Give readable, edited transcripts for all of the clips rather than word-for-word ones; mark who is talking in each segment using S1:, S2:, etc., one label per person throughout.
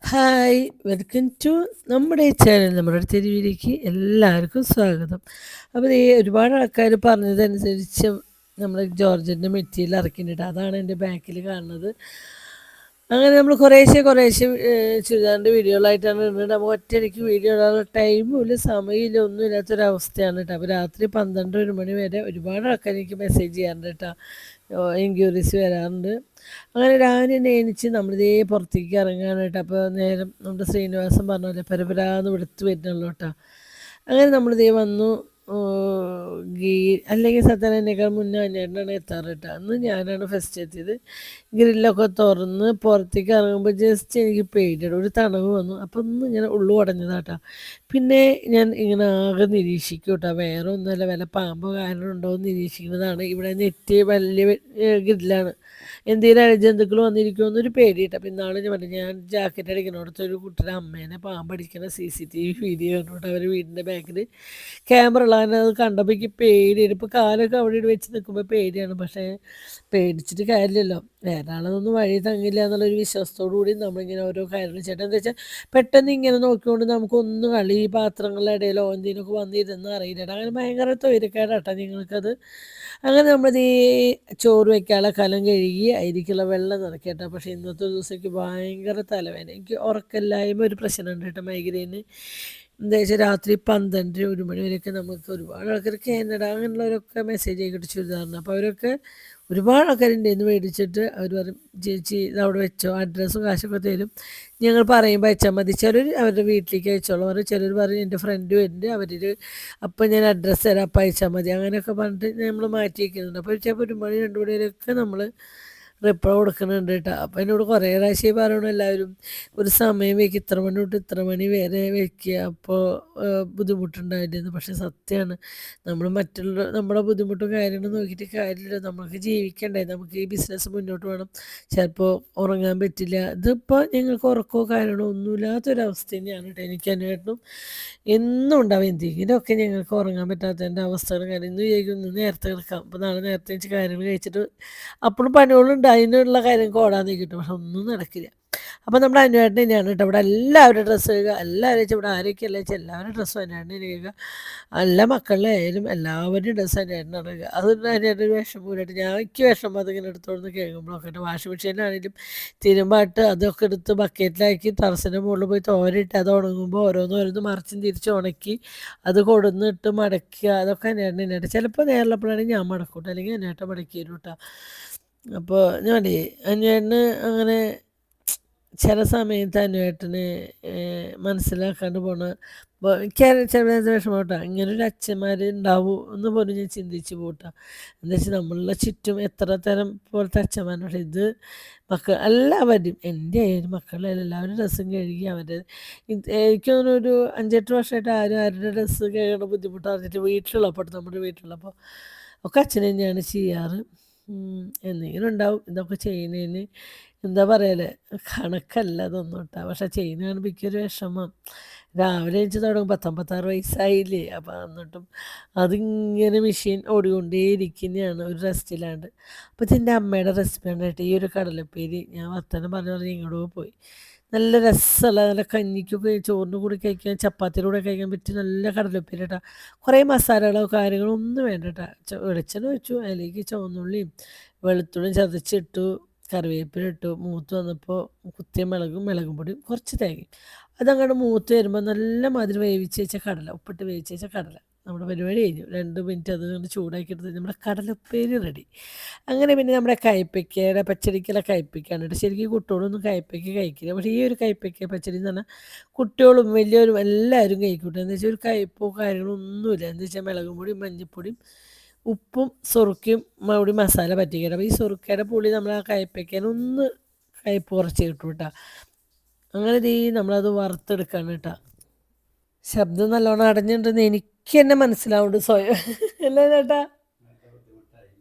S1: Hi welcome to നമ്മുടെ ഈ channel നമ്മുടെ തെരുവിലേക്ക് എല്ലാവർക്കും സ്വാഗതം. അപ്പോൾ ഈ ഒരുപാട് ആൾക്കാർ പറഞ്ഞതനുസരിച്ച് നമ്മൾ ജോർജറ്റിൻ്റെ മെറ്റീരിയൽ ഇറക്കിയിട്ടുണ്ട്. അതാണ് എൻ്റെ ബാക്കിൽ കാണുന്നത്. അങ്ങനെ നമ്മൾ കുറേശ്ശെ കുറേശ്ശെ ചുരിദാറിൻ്റെ വീഡിയോകളായിട്ടാണ് ഇടുന്നത്. നമുക്ക് ഒറ്റയടിക്ക് വീഡിയോ ഇടാനുള്ള ടൈമും ഇല്ല, സമയമില്ല, ഒന്നും ഇല്ലാത്തൊരവസ്ഥയാണ് കേട്ടോ. അപ്പോൾ രാത്രി 12-1 മണി വരെ ഒരുപാട് ആൾക്കാർ എനിക്ക് മെസ്സേജ് ചെയ്യാറുണ്ട് കേട്ടോ, എൻക്വയറീസ് വരാറുണ്ട്. അങ്ങനെ രാവിലെ തന്നെ എണീച്ച് നമ്മളിതേ പുറത്തേക്ക് ഇറങ്ങാണ് കേട്ടോ. അപ്പോൾ നേരം നമ്മുടെ ശ്രീനിവാസൻ പറഞ്ഞ പോലെ പരപരാന്ന് വെളുത്ത് വരുന്നുള്ളൂ കേട്ടോ. അങ്ങനെ നമ്മളിതേ വന്നു. ഓ, ഗീ അല്ലെങ്കിൽ സത്യം എന്നേക്കാൾ മുന്നേ അന്വേഷണമാണ് എത്താറ് കേട്ടോ. അന്ന് ഞാനാണ് ഫസ്റ്റ് എത്തിയത്. ഗ്രില്ലൊക്കെ തുറന്ന് പുറത്തേക്ക് ഇറങ്ങുമ്പോൾ ജസ്റ്റ് എനിക്ക് പേടിയാണ്, ഒരു തണവ് വന്നു. അപ്പം ഒന്ന് ഇങ്ങനെ ഉള്ളു ഉടഞ്ഞതാട്ടോ. പിന്നെ ഞാൻ ഇങ്ങനെ ആകെ നിരീക്ഷിക്കും കേട്ടോ. വേറെ ഒന്നുമല്ല, വല്ല പാമ്പോ കാരണം ഉണ്ടോ എന്ന് നിരീക്ഷിക്കുന്നതാണ്. ഇവിടെ നെറ്റ് വലിയ ഗ്രില്ലാണ്, എന്തെങ്കിലും അഴജന്തുക്കൾ വന്നിരിക്കുമോ എന്നൊരു പേടി കേട്ടോ. അപ്പം ഇന്നാൾ ഞാൻ പറഞ്ഞു, ഞാൻ ജാക്കറ്റ് അടിക്കണോടത്ത് ഒരു കുട്ടിയുടെ അമ്മേനെ പാമ്പടിക്കുന്ന CCTV വീഡിയോ കണ്ടോട്ട് അവർ വീടിൻ്റെ ബാക്കിൽ ക്യാമറ ഉള്ളതിനെ അത് കണ്ടപ്പോൾ എനിക്ക് പേടിയാണ്. ഇപ്പോൾ കാലൊക്കെ അവിടെ ഇവിടെ വെച്ച് നിൽക്കുമ്പോൾ പേടിയാണ്. പക്ഷേ പേടിച്ചിട്ട് കാര്യമില്ലല്ലോ, വേറെ ആളതൊന്നും വഴി തങ്ങില്ല എന്നുള്ളൊരു വിശ്വാസത്തോടു കൂടി നമ്മളിങ്ങനെ ഓരോ കാര്യങ്ങൾ ചേട്ടൻ എന്താ വെച്ചാൽ പെട്ടെന്ന് ഇങ്ങനെ നോക്കിക്കൊണ്ട് നമുക്കൊന്നും കളി ഈ പാത്രങ്ങളുടെ ഇടയിലോ എന്തെങ്കിലുമൊക്കെ വന്നിരുന്ന് അറിയില്ല. അങ്ങനെ ഭയങ്കര തൊയിരക്കേടാട്ടോ നിങ്ങൾക്കത്. അങ്ങനെ നമ്മളിത് ഈ ചോറ് വയ്ക്കാനുള്ള കലം കഴുകി അതിലേക്കുള്ള വെള്ളം നിറയ്ക്കട്ടോ. പക്ഷേ ഇന്നത്തെ ദിവസത്തേക്ക് ഭയങ്കര തലവേദന, എനിക്ക് ഉറക്കമില്ലായ്മ ഒരു പ്രശ്നമുണ്ട് കേട്ടോ, മൈഗ്രെയിന്. എന്താ വെച്ചാൽ രാത്രി 12-1 മണി വരെയൊക്കെ നമുക്ക് ഒരുപാട് ആൾക്കാർ കാനഡ അങ്ങനെയുള്ളവരൊക്കെ മെസ്സേജ് ആയിക്കിട്ട് ചുരിദാറിന്. അപ്പോൾ അവരൊക്കെ ഒരുപാട് ആൾക്കാരുണ്ട് എന്ന് മേടിച്ചിട്ട് അവർ പറയും, ചേച്ചി ഇത് അവിടെ വെച്ചോ, അഡ്രസ്സും കാശൊക്കെ തരും, ഞങ്ങൾ പറയുമ്പോൾ അയച്ചാൽ മതി. ചിലർ അവരുടെ വീട്ടിലേക്ക് അയച്ചോളാം പറയും, ചിലർ പറയും എൻ്റെ ഫ്രണ്ട് വരുന്നുണ്ട് അവർ അപ്പം ഞാൻ അഡ്രസ്സ് തരാം അപ്പം അയച്ചാൽ മതി, അങ്ങനെയൊക്കെ പറഞ്ഞിട്ട് നമ്മൾ മാറ്റി വയ്ക്കുന്നുണ്ട്. അപ്പോൾ ചിലപ്പോൾ 1 മണി 2 മണി വരെയൊക്കെ നമ്മൾ റിപ്ലൈ കൊടുക്കുന്നുണ്ട് കേട്ടോ. അപ്പോൾ എന്നോട് കുറേ പ്രാവശ്യം പറയണം എല്ലാവരും, ഒരു സമയം വയ്ക്കുക, ഇത്ര മണി തൊട്ട് ഇത്ര മണി വരെ വയ്ക്കുക, അപ്പോൾ ബുദ്ധിമുട്ടുണ്ടായില്ലെന്ന്. പക്ഷേ സത്യമാണ്, നമ്മൾ മറ്റുള്ള നമ്മുടെ ബുദ്ധിമുട്ടും കാര്യങ്ങളും നോക്കിയിട്ട് കാര്യമില്ല, നമുക്ക് ജീവിക്കണ്ടേ, നമുക്ക് ഈ ബിസിനസ് മുന്നോട്ട് വേണം. ചിലപ്പോൾ ഉറങ്ങാൻ പറ്റില്ല. ഇതിപ്പോൾ ഞങ്ങൾക്ക് ഉറക്കമോ കാര്യങ്ങളോ ഒന്നുമില്ലാത്തൊരവസ്ഥ തന്നെയാണ് കേട്ടോ. എനിക്ക് അനുവേട്ടനും എന്നും ഉണ്ടാവും എന്തെങ്കിലുമൊക്കെ, ഞങ്ങൾക്ക് ഉറങ്ങാൻ പറ്റാത്തതിൻ്റെ അവസ്ഥകളും കാര്യം. ഇന്ന് വിചാരിക്കും ഇന്ന് നേരത്തെ കിടക്കാം, അപ്പോൾ നാളെ നേരത്തെ വെച്ച് കാര്യങ്ങൾ കഴിച്ചിട്ട് അപ്പോഴും പണികളുണ്ട്, അതിനുള്ള കാര്യങ്ങൾക്ക് ഓടാൻ കിട്ടും. പക്ഷെ ഒന്നും നടക്കില്ല. അപ്പോൾ നമ്മുടെ അനുവേട്ടൻ തന്നെയാണ് കേട്ടോ ഇവിടെ എല്ലാവരുടെ ഡ്രസ്സ് കഴുകുക, എല്ലാവരും വെച്ചാൽ ഇവിടെ ആരൊക്കെയല്ല വെച്ചാൽ എല്ലാവരുടെ ഡ്രസ്സും അനുവേട്ടനെ കഴുകുക, എല്ലാ മക്കളുടെ ആയാലും എല്ലാവരുടെയും ഡ്രസ്സ് അനുവേട്ടനാണ് കഴുകുക. അതൊന്നും അനുവേട്ടൻ ഒരു വിഷമമില്ലായിട്ട് ഞാൻ എനിക്ക് വിഷമം അതിങ്ങനെ എടുത്തോണ്ട് കഴുകുമ്പോഴൊക്കെ. വാഷിംഗ് മെഷീനിലാണെങ്കിലും തിരുമ്പാട്ട് അതൊക്കെ എടുത്ത് ബക്കറ്റിലാക്കി ടെറസിൻ്റെ മുകളിൽ പോയി തോരയിട്ട് അത് ഉണങ്ങുമ്പോൾ ഓരോന്ന് മറിച്ചും തിരിച്ച് ഉണക്കി അത് കൊടുന്നിട്ട് മടക്കുക, അതൊക്കെ അനുവേട്ടൻ തന്നെയായിട്ട്. ചിലപ്പോൾ നേരിലപ്പോഴാണെങ്കിൽ ഞാൻ മടക്കൂട്ടോ, അല്ലെങ്കിൽ അനുവേട്ടൻ മടക്കി തരും കേട്ടോ. അപ്പോൾ ഞാൻ അനുവേട്ടന് അങ്ങനെ ചില സമയത്ത് അനുവേട്ടന് മനസ്സിലാക്കാണ്ട് പോണ എനിക്ക് ചില വിഷമം കേട്ടോ. ഇങ്ങനൊരു അച്ഛന്മാർ ഉണ്ടാവും എന്ന് പോലും ഞാൻ ചിന്തിച്ച് പോട്ടാ. എന്താ വെച്ചാൽ നമ്മളുടെ ചുറ്റും എത്ര തരം പോലത്തെ അച്ഛന്മാരുണ്ട്. പക്ഷേ ഇത് മക്കൾ എല്ലാവരും, എൻ്റെ ആയാലും മക്കളുടെ ആയാലും എല്ലാവരും ഡ്രസ്സും കഴുകി അവരുടെ എനിക്ക് തോന്നുന്നു ഒരു 5-8 വർഷമായിട്ട് ആരും ആരുടെ ഡ്രസ്സ് കഴുകണ ബുദ്ധിമുട്ട് അറിഞ്ഞിട്ട് വീട്ടിലുള്ളപ്പോൾ, നമ്മുടെ വീട്ടിലുള്ളപ്പോൾ ഒക്കെ അച്ഛൻ തന്നെയാണ് ചെയ്യാറ്. എന്തെങ്കിലും ഉണ്ടാവും ഇതൊക്കെ ചെയ്യുന്നതിന്, എന്താ പറയല്, കണക്കല്ല അതൊന്നും കേട്ടോ. പക്ഷെ ചെയ്യുന്ന കാണുമ്പോൾ എനിക്കൊരു വിഷമം. രാവിലെ എണീച്ച് തുടങ്ങും, 56 വയസ്സായില്ലേ. അപ്പം എന്നിട്ടും അതിങ്ങനെ മെഷീൻ ഓടിക്കൊണ്ടേയിരിക്കുന്നതാണ് ഒരു റെസ്റ്റില്ലാണ്ട്. അപ്പോൾ ഇതിൻ്റെ അമ്മയുടെ റെസിപ്പിയാണ് കേട്ടോ ഈ ഒരു കടലപ്പേരി. ഞാൻ വർത്തമാനം പറഞ്ഞു പറഞ്ഞ് ഇങ്ങോട്ട് പോയി. നല്ല രസമുള്ള, നല്ല കഞ്ഞിക്കൊക്കെ ചോറിൻ്റെ കൂടെ കഴിക്കാൻ, ചപ്പാത്തിയുടെ കൂടെ കഴിക്കാൻ പറ്റിയ നല്ല കടലപ്പേരി കേട്ടോ. കുറേ മസാലകളോ കാര്യങ്ങളോ ഒന്നും വേണ്ട കേട്ടോ. വെളിച്ചെണ്ണ വെച്ചു, അതിലേക്ക് ചുവന്നുള്ളിയും വെളുത്തുള്ളിയും ചതച്ചിട്ടു, കറിവേപ്പില ഇട്ടു, മൂത്ത് വന്നപ്പോൾ കുത്തിയ മുളകും പൊടിയും കുറച്ച് തേങ്ങയും, അതങ്ങോട്ട് മൂത്ത് വരുമ്പോൾ നല്ല മാതിരി വേവിച്ച് വെച്ച കടല, ഉപ്പിട്ട് വേവിച്ച് വെച്ച കടല, നമ്മുടെ പരിപാടി കഴിഞ്ഞു. 2 മിനിറ്റ് അത് കൊണ്ട് ചൂടാക്കിയെടുത്ത് നമ്മുടെ കടലപ്പേരി റെഡി. അങ്ങനെ പിന്നെ നമ്മുടെ കയ്പ്പയ്ക്കയുടെ പച്ചടിക്കുള്ള കയ്പ്പയ്ക്കാണ് കേട്ടോ. ശരിക്കും കുട്ടികളൊന്നും കയ്പ്പയ്ക്ക കഴിക്കില്ല, പക്ഷേ ഈ ഒരു കയ്പ്പയ്ക്ക പച്ചടി എന്ന് പറഞ്ഞാൽ കുട്ടികളും വലിയവരും എല്ലാവരും കഴിക്കൂട്ടെ. എന്താ വെച്ചാൽ ഒരു കയ്പ്പോ കാര്യങ്ങളോ ഒന്നുമില്ല. എന്താ വെച്ചാൽ മുളകും പൊടിയും മഞ്ഞൾപ്പൊടിയും ഉപ്പും സുറുക്കയും കൂടി മസാല പറ്റിക്കണം. അപ്പോൾ ഈ സുറുക്കയുടെ പുളി നമ്മൾ ആ കയ്പ്പയ്ക്കാൻ ഒന്ന് കയ്പ്പ് കുറച്ച് കിട്ടും കേട്ടോ. അങ്ങനെ നമ്മളത് വറുത്തെടുക്കാണ് കേട്ടോ. ശബ്ദം നല്ലോണം അടഞ്ഞിട്ടുണ്ടെന്ന് എനിക്ക് തന്നെ മനസ്സിലാവുന്നുണ്ട് സ്വയം. അല്ലേ ചേട്ടാ?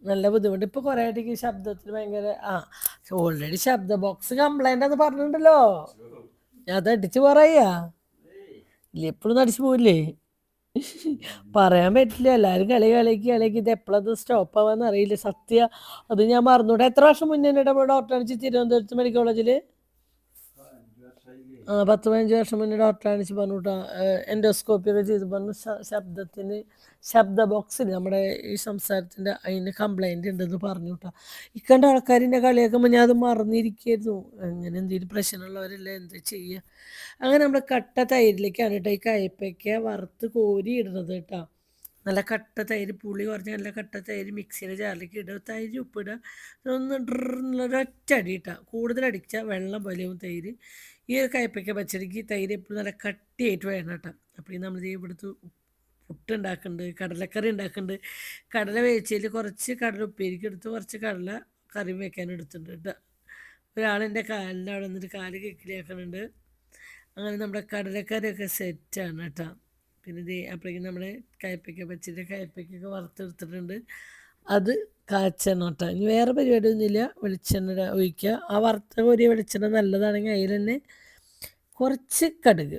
S1: നല്ല ബുദ്ധിമുട്ട്. ഇപ്പോൾ കുറേ ആയിട്ട് ഈ ശബ്ദത്തിന് ഭയങ്കര ഓൾറെഡി ശബ്ദ ബോക്സ് കംപ്ലൈൻ്റ് എന്ന് പറഞ്ഞിട്ടുണ്ടല്ലോ. അത് അടിച്ച് പറയാ ഇല്ല, എപ്പോഴും അടിച്ചു പോവില്ലേ? പറയാൻ പറ്റില്ല, എല്ലാവരും കളിയാക്കി ഇത് എപ്പോഴത് സ്റ്റോപ്പ് ആവാന്ന് അറിയില്ല. അത് ഞാൻ മറന്നൂടെ. എത്ര വർഷം മുന്നേ ഡോക്ടർ കാണിച്ച് തിരുവനന്തപുരത്ത് മെഡിക്കൽ കോളേജിൽ 10-15 വർഷം മുന്നേ ഡോക്ടറെ കാണിച്ച് പറഞ്ഞു കേട്ടോ. എൻഡോസ്കോപ്പി ഒക്കെ ചെയ്ത് പറഞ്ഞു ശബ്ദത്തിന് ശബ്ദ ബോക്സിൽ നമ്മുടെ ഈ സംസാരത്തിൻ്റെ അതിന് കംപ്ലൈൻറ്റ് ഉണ്ടെന്ന് പറഞ്ഞു കേട്ടോ. ഇക്കണ്ട ആൾക്കാരിൻ്റെ കളിയാക്കുമ്പോൾ ഞാൻ അത് മറന്നിരിക്കായിരുന്നു. അങ്ങനെ എന്തെങ്കിലും പ്രശ്നമുള്ളവരല്ലേ എന്താ ചെയ്യുക. അങ്ങനെ നമ്മൾ കട്ട തൈരിലേക്കാണ് കേട്ടോ ഈ കയ്പ്പയ്ക്ക വറുത്ത് കോരി ഇടുന്നത് കേട്ടോ. നല്ല കട്ട തൈര് പുളി കുറഞ്ഞ നല്ല കട്ട തൈര് മിക്സിയുടെ ജാറിലേക്ക് ഇടുക, തൈര് ഉപ്പിടുക, ഒന്ന് ഒരൊറ്റ അടി ഇട്ടാൽ കൂടുതൽ അടിച്ചാൽ വെള്ളം പോലെയും തൈര്. ഈ ഒരു കയ്പ്പയ്ക്ക പച്ചടിക്ക് തൈര് എപ്പോഴും നല്ല കട്ടിയായിട്ട് വേണം കേട്ടോ. അപ്പോൾ നമ്മൾ ഇവിടുത്തെ പുട്ടുണ്ടാക്കുന്നുണ്ട്, കടലക്കറി ഉണ്ടാക്കുന്നുണ്ട്. കടല വേവിച്ചതിൽ കുറച്ച് കടല ഉപ്പേരിക്ക് എടുത്ത് കുറച്ച് കടല കറി വെക്കാൻ എടുത്തിട്ടുണ്ട് കേട്ടോ. ഒരാളെൻ്റെ കാലിൻ്റെ അവിടെ നിന്നിട്ട് കാല് കിക്കിലിയാക്കുന്നുണ്ട്. അങ്ങനെ നമ്മുടെ കടലക്കറിയൊക്കെ സെറ്റാണ് കേട്ടോ. പിന്നെ ഇത് അപ്പോഴേക്കും നമ്മുടെ കയ്പ്പയ്ക്ക പച്ചരി കയ്പ്പയ്ക്കൊക്കെ വറുത്തെടുത്തിട്ടുണ്ട്. അത് കാച്ചണം കേട്ടോ. ഇനി വേറെ പരിപാടിയൊന്നുമില്ല. വെളിച്ചെണ്ണ ഒഴിക്കുക. ആ വറുത്ത കോരിയ വെളിച്ചെണ്ണ നല്ലതാണെങ്കിൽ അതിൽ തന്നെ കുറച്ച് കടുക്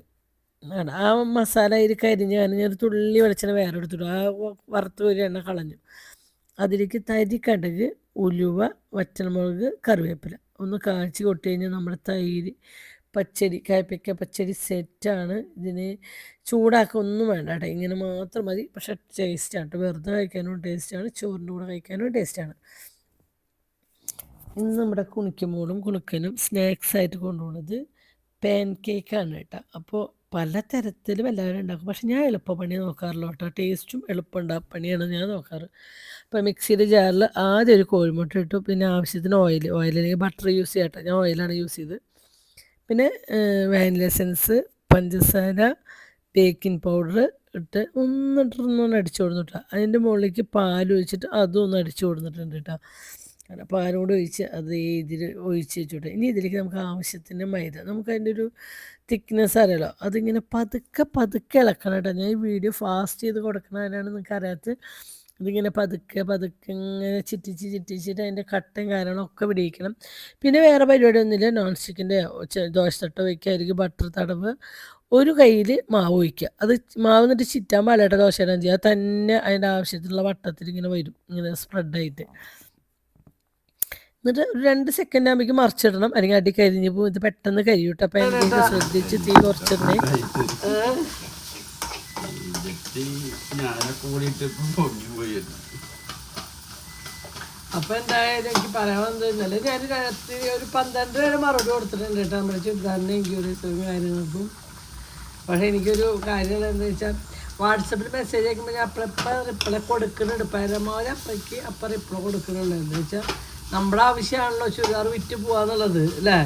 S1: ആണ് ആ മസാല അതിൽ കരിഞ്ഞ് ഒരു തുള്ളി വെളിച്ചെണ്ണ വേറെ എടുത്തിട്ടു. ആ വറുത്ത കോരി എണ്ണ കളഞ്ഞു. അതിലേക്ക് തരി കടുക്, ഉലുവ, വറ്റൽമുളക്, കറിവേപ്പില ഒന്ന് കാച്ചി കൊട്ടി കഴിഞ്ഞാൽ നമ്മുടെ തൈര് പച്ചടി കയ്പ്പയ്ക്ക പച്ചടി സെറ്റാണ്. ഇതിന് ചൂടാക്കുക ഒന്നും വേണ്ട കേട്ടോ, ഇങ്ങനെ മാത്രം മതി. പക്ഷേ ടേസ്റ്റാണ് കേട്ടോ, വെറുതെ കഴിക്കാനും ടേസ്റ്റാണ്, ചോറിൻ്റെ കൂടെ കഴിക്കാനും ടേസ്റ്റാണ്. ഇന്ന് നമ്മുടെ കുണിക്കുമോളും കുണുക്കനും സ്നാക്സായിട്ട് കൊണ്ടുപോകുന്നത് പാൻ കേക്കാണ് കേട്ടോ. അപ്പോൾ പലതരത്തിലും എല്ലാവരും ഉണ്ടാക്കും. പക്ഷെ ഞാൻ എളുപ്പപ്പണി നോക്കാറില്ല കേട്ടോ. ടേസ്റ്റും പണിയാണ് ഞാൻ നോക്കാറ്. അപ്പോൾ മിക്സിയുടെ ജാറിൽ ആദ്യം ഒരു കോഴിമുട്ട ഇട്ടു. പിന്നെ ആവശ്യത്തിന് ഓയിൽ അല്ലെങ്കിൽ ബട്ടർ യൂസ് ചെയ്യാം കേട്ടോ. ഞാൻ ഓയിലാണ് യൂസ് ചെയ്തത്. പിന്നെ വാനില എസൻസ്, പഞ്ചസാര, ബേക്കിംഗ് പൗഡർ ഇട്ട് ഒന്നിട്ടൊന്ന് അടിച്ചു കൊടുത്തിട്ടാ. അതിൻ്റെ മുകളിലേക്ക് പാൽ ഒഴിച്ചിട്ട് അതും ഒന്ന് അടിച്ചു കൊടുത്തിട്ടുണ്ട് കേട്ടോ. അങ്ങനെ പാലോട് ഒഴിച്ച് അത് ഇതിൽ ഒഴിച്ച് വെച്ചോട്ടെ. ഇനി ഇതിലേക്ക് നമുക്ക് ആവശ്യത്തിന് മൈദ, നമുക്ക് അതിൻ്റെ ഒരു തിക്നെസ് അറിയാലോ, അതിങ്ങനെ പതുക്കെ പതുക്കെ ഇളക്കണം കേട്ടോ. ഞാൻ ഈ വീഡിയോ ഫാസ്റ്റ് ചെയ്ത് കൊടുക്കണതിനാണ് നിങ്ങൾക്ക് അറിയാത്തത്. ഇതിങ്ങനെ പതുക്കെ പതുക്കെ ഇങ്ങനെ ചിറ്റിച്ചിട്ട് അതിൻ്റെ കട്ടയും കാര്യങ്ങളൊക്കെ പിടിക്കണം. പിന്നെ വേറെ പരിപാടിയൊന്നുമില്ല. നോൺ സ്റ്റിക്കിൻ്റെ ദോശത്തട്ട വയ്ക്കുക, ബട്ടർ തടവ്, ഒരു കയ്യിൽ മാവ് ഒഴിക്കുക. അത് മാവ് എന്നിട്ട് ചിറ്റാൻ പാടില്ല ദോശ ഇടാൻ ചെയ്യുക. തന്നെ അതിൻ്റെ ആവശ്യത്തിലുള്ള വട്ടത്തിൽ ഇങ്ങനെ വരും, ഇങ്ങനെ സ്പ്രെഡായിട്ട്. എന്നിട്ട് ഒരു 2 സെക്കൻഡ് ആകുമ്പോഴേക്കും മറിച്ചിടണം, അല്ലെങ്കിൽ അടി കരിഞ്ഞ് പോകും. ഇത് പെട്ടെന്ന് കരിയൂട്ടോ. അപ്പം എനിക്ക് ശ്രദ്ധിച്ച് തീ കുറച്ചിടണേ. അപ്പം എന്തായാലും എനിക്ക് പറയാൻ വന്നിരുന്നല്ലേ, ഞാൻ രാത്രി ഒരു 12 വരെ മറുപടി കൊടുത്തിട്ടുണ്ട് കേട്ടോ നമ്മുടെ ചുരിദാറിൻ്റെ എൻക്വയറീസും കാര്യങ്ങൾക്കും. പക്ഷേ എനിക്കൊരു കാര്യം എന്താണെന്ന് വെച്ചാൽ വാട്സപ്പിൽ മെസ്സേജ് അയക്കുമ്പോൾ ഞാൻ അപ്പം റിപ്ലൈ കൊടുക്കുന്നുണ്ട്. പരമാവധി അപ്പം റിപ്ലൈ കൊടുക്കുന്നുണ്ട്. എന്താ വെച്ചാൽ നമ്മുടെ ആവശ്യമാണല്ലോ ചുരിദാർ വിറ്റ് പോകാന്നുള്ളത് അല്ലേ.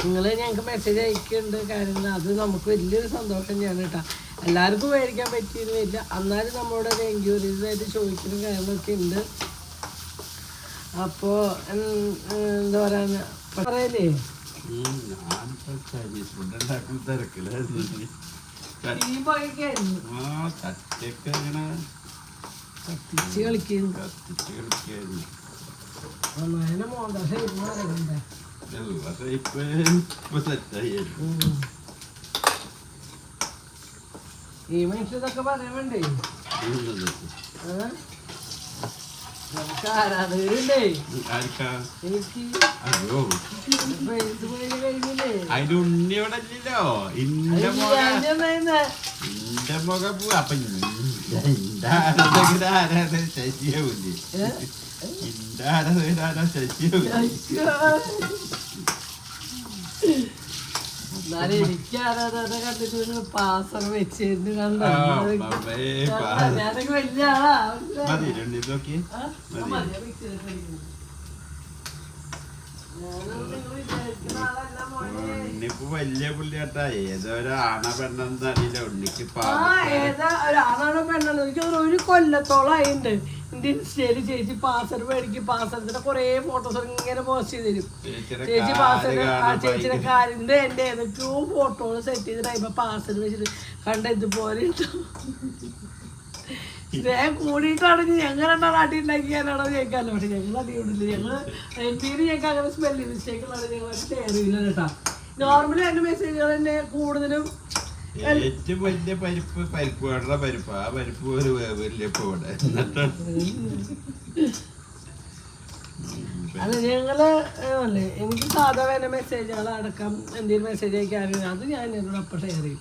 S1: നിങ്ങൾ ഞങ്ങൾക്ക് മെസ്സേജ് അയക്കുന്നുണ്ട് കാര്യങ്ങൾ, അത് നമുക്ക് വലിയൊരു സന്തോഷം തന്നെയാണ് കേട്ടോ. എല്ലാവർക്കും മേടിക്കാൻ പറ്റിയെന്ന് വരില്ല, എന്നാലും നമ്മളോട് എൻക്വയറീസായിട്ട് ചോദിക്കുന്ന കാര്യങ്ങളൊക്കെ ഉണ്ട്. അപ്പോൾ എന്താ പറയാ പറയല്ലേ, കത്തിച്ച് കളിക്കുന്നു. ഈ മനുഷ്യതൊക്കെ പറയാൻ വേണ്ടേ, നമുക്ക് ആരാധകരുണ്ടേ. എനിക്ക്
S2: അതിന്റെ ഉണ്ണി ഇവിടെ ഇല്ലല്ലോ. ഇന്റെ മുഖം പോവാ. അപ്പൊ ആരാധന ശശിയാവൂല്ലേ, ഇന്റെ ആരാധന ശശിയാവൂല്ലേ.
S1: എന്നാലും എനിക്ക് ആരാധന കണ്ടിട്ട് പാസർ വെച്ചിരുന്നു കണ്ടോ. ഞാനൊക്കെ വലിയ ആളാ.
S2: ഉണ്ണിക്ക് വലിയ പുള്ളിയാട്ടാ. ഏതോ ആണ പെണ്ണെന്ന് അറിയില്ല ഉണ്ണിക്ക്.
S1: ഏതാ ഒരു ആണാണോ പെണ്ണാണോ എനിക്ക് ഒരു കൊല്ലത്തോളം ആയിട്ടുണ്ട്. എൻ്റെ ഇൻസ്റ്റയില് ചേച്ചി പാസർ മേടിക്കും, പാസരത്തിന്റെ കുറെ ഫോട്ടോസ് ഇങ്ങനെ പോസ്റ്റ് ചെയ്ത് തരും. ചേച്ചി പാസർ ചേച്ചിയുടെ കാലിന്റെ എൻ്റെ ഏതൊക്കെയോ ഫോട്ടോകൾ സെറ്റ് ചെയ്തിട്ട് പാസർ വെച്ചിട്ട് കണ്ട ഇതുപോലെ സ്നേഹം കൂടിയിട്ടാണെങ്കിൽ ഞങ്ങൾ രണ്ടാൾ അടി ഉണ്ടാക്കിയാലാണോ കേൾക്കാമല്ലോ. പക്ഷെ ഞങ്ങൾ അടിയുണ്ടില്ല. ഞങ്ങൾ എന്തെങ്കിലും ഞങ്ങൾക്ക് അങ്ങനെ സ്പെല്ലിംഗ് മിസ്റ്റേക്കുകളാണ് ഞങ്ങൾ ഷെയർ ചെയ്യില്ല കേട്ടോ. നോർമലി എൻ്റെ മെസ്സേജുകൾ തന്നെ കൂടുതലും
S2: ഏറ്റവും വലിയ പരിപ്പ് വേണ്ട പരിപ്പ്. ആ പരിപ്പ് ഒരു വലിയ ഇവിടെ എന്നിട്ടാണ്
S1: അല്ല ഞങ്ങള് അല്ലേ എനിക്ക് സാധാ വേണ്ട മെസ്സേജുകൾ അടക്കം എന്തെങ്കിലും മെസ്സേജ് അയക്കാറില്ല അത് ഞാൻ എന്നോട് അപ്പം ഷെയർ ചെയ്യും.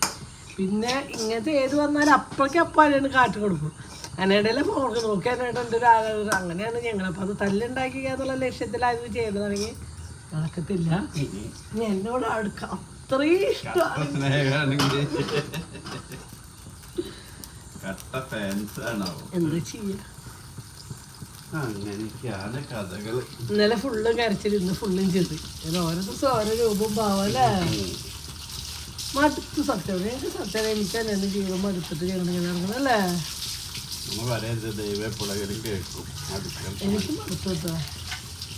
S1: പിന്നെ ഇങ്ങനത്തെ ഏത് വന്നാലും അപ്പോഴേക്കും അപ്പം അതിന് കാട്ടി കൊടുക്കും. അതിനിടയിലെ ഫോൺ നോക്കി അതിനായിട്ട് എൻ്റെ ഒരു അങ്ങനെയാണ് ഞങ്ങളപ്പോൾ അത് തല്ലുണ്ടാക്കുക എന്നുള്ള ലക്ഷ്യത്തിലായത് ചെയ്യേണ്ടതാണെങ്കിൽ നടക്കത്തില്ല. ഇനി എന്നോട് അടുക്ക അത്രയും ഇഷ്ടമാണ്. എന്താ ചെയ്യാ,
S2: അങ്ങനെയൊക്കെയാണ് കഥകൾ.
S1: ഇന്നലെ ഫുള്ള് കരച്ചിരുന്ന് ഫുള്ളും ചെറി ഓരോ ദിവസം ഓരോ രൂപം പാവല്ലേ. മടുത്ത് സത്യം എനിക്ക് സത്യം എനിക്ക് തന്നെ ജീവിതം മടുത്തിട്ട് ഞങ്ങൾ ഇങ്ങനെ ഇറങ്ങണല്ലേ. എനിക്ക് മടുത്തു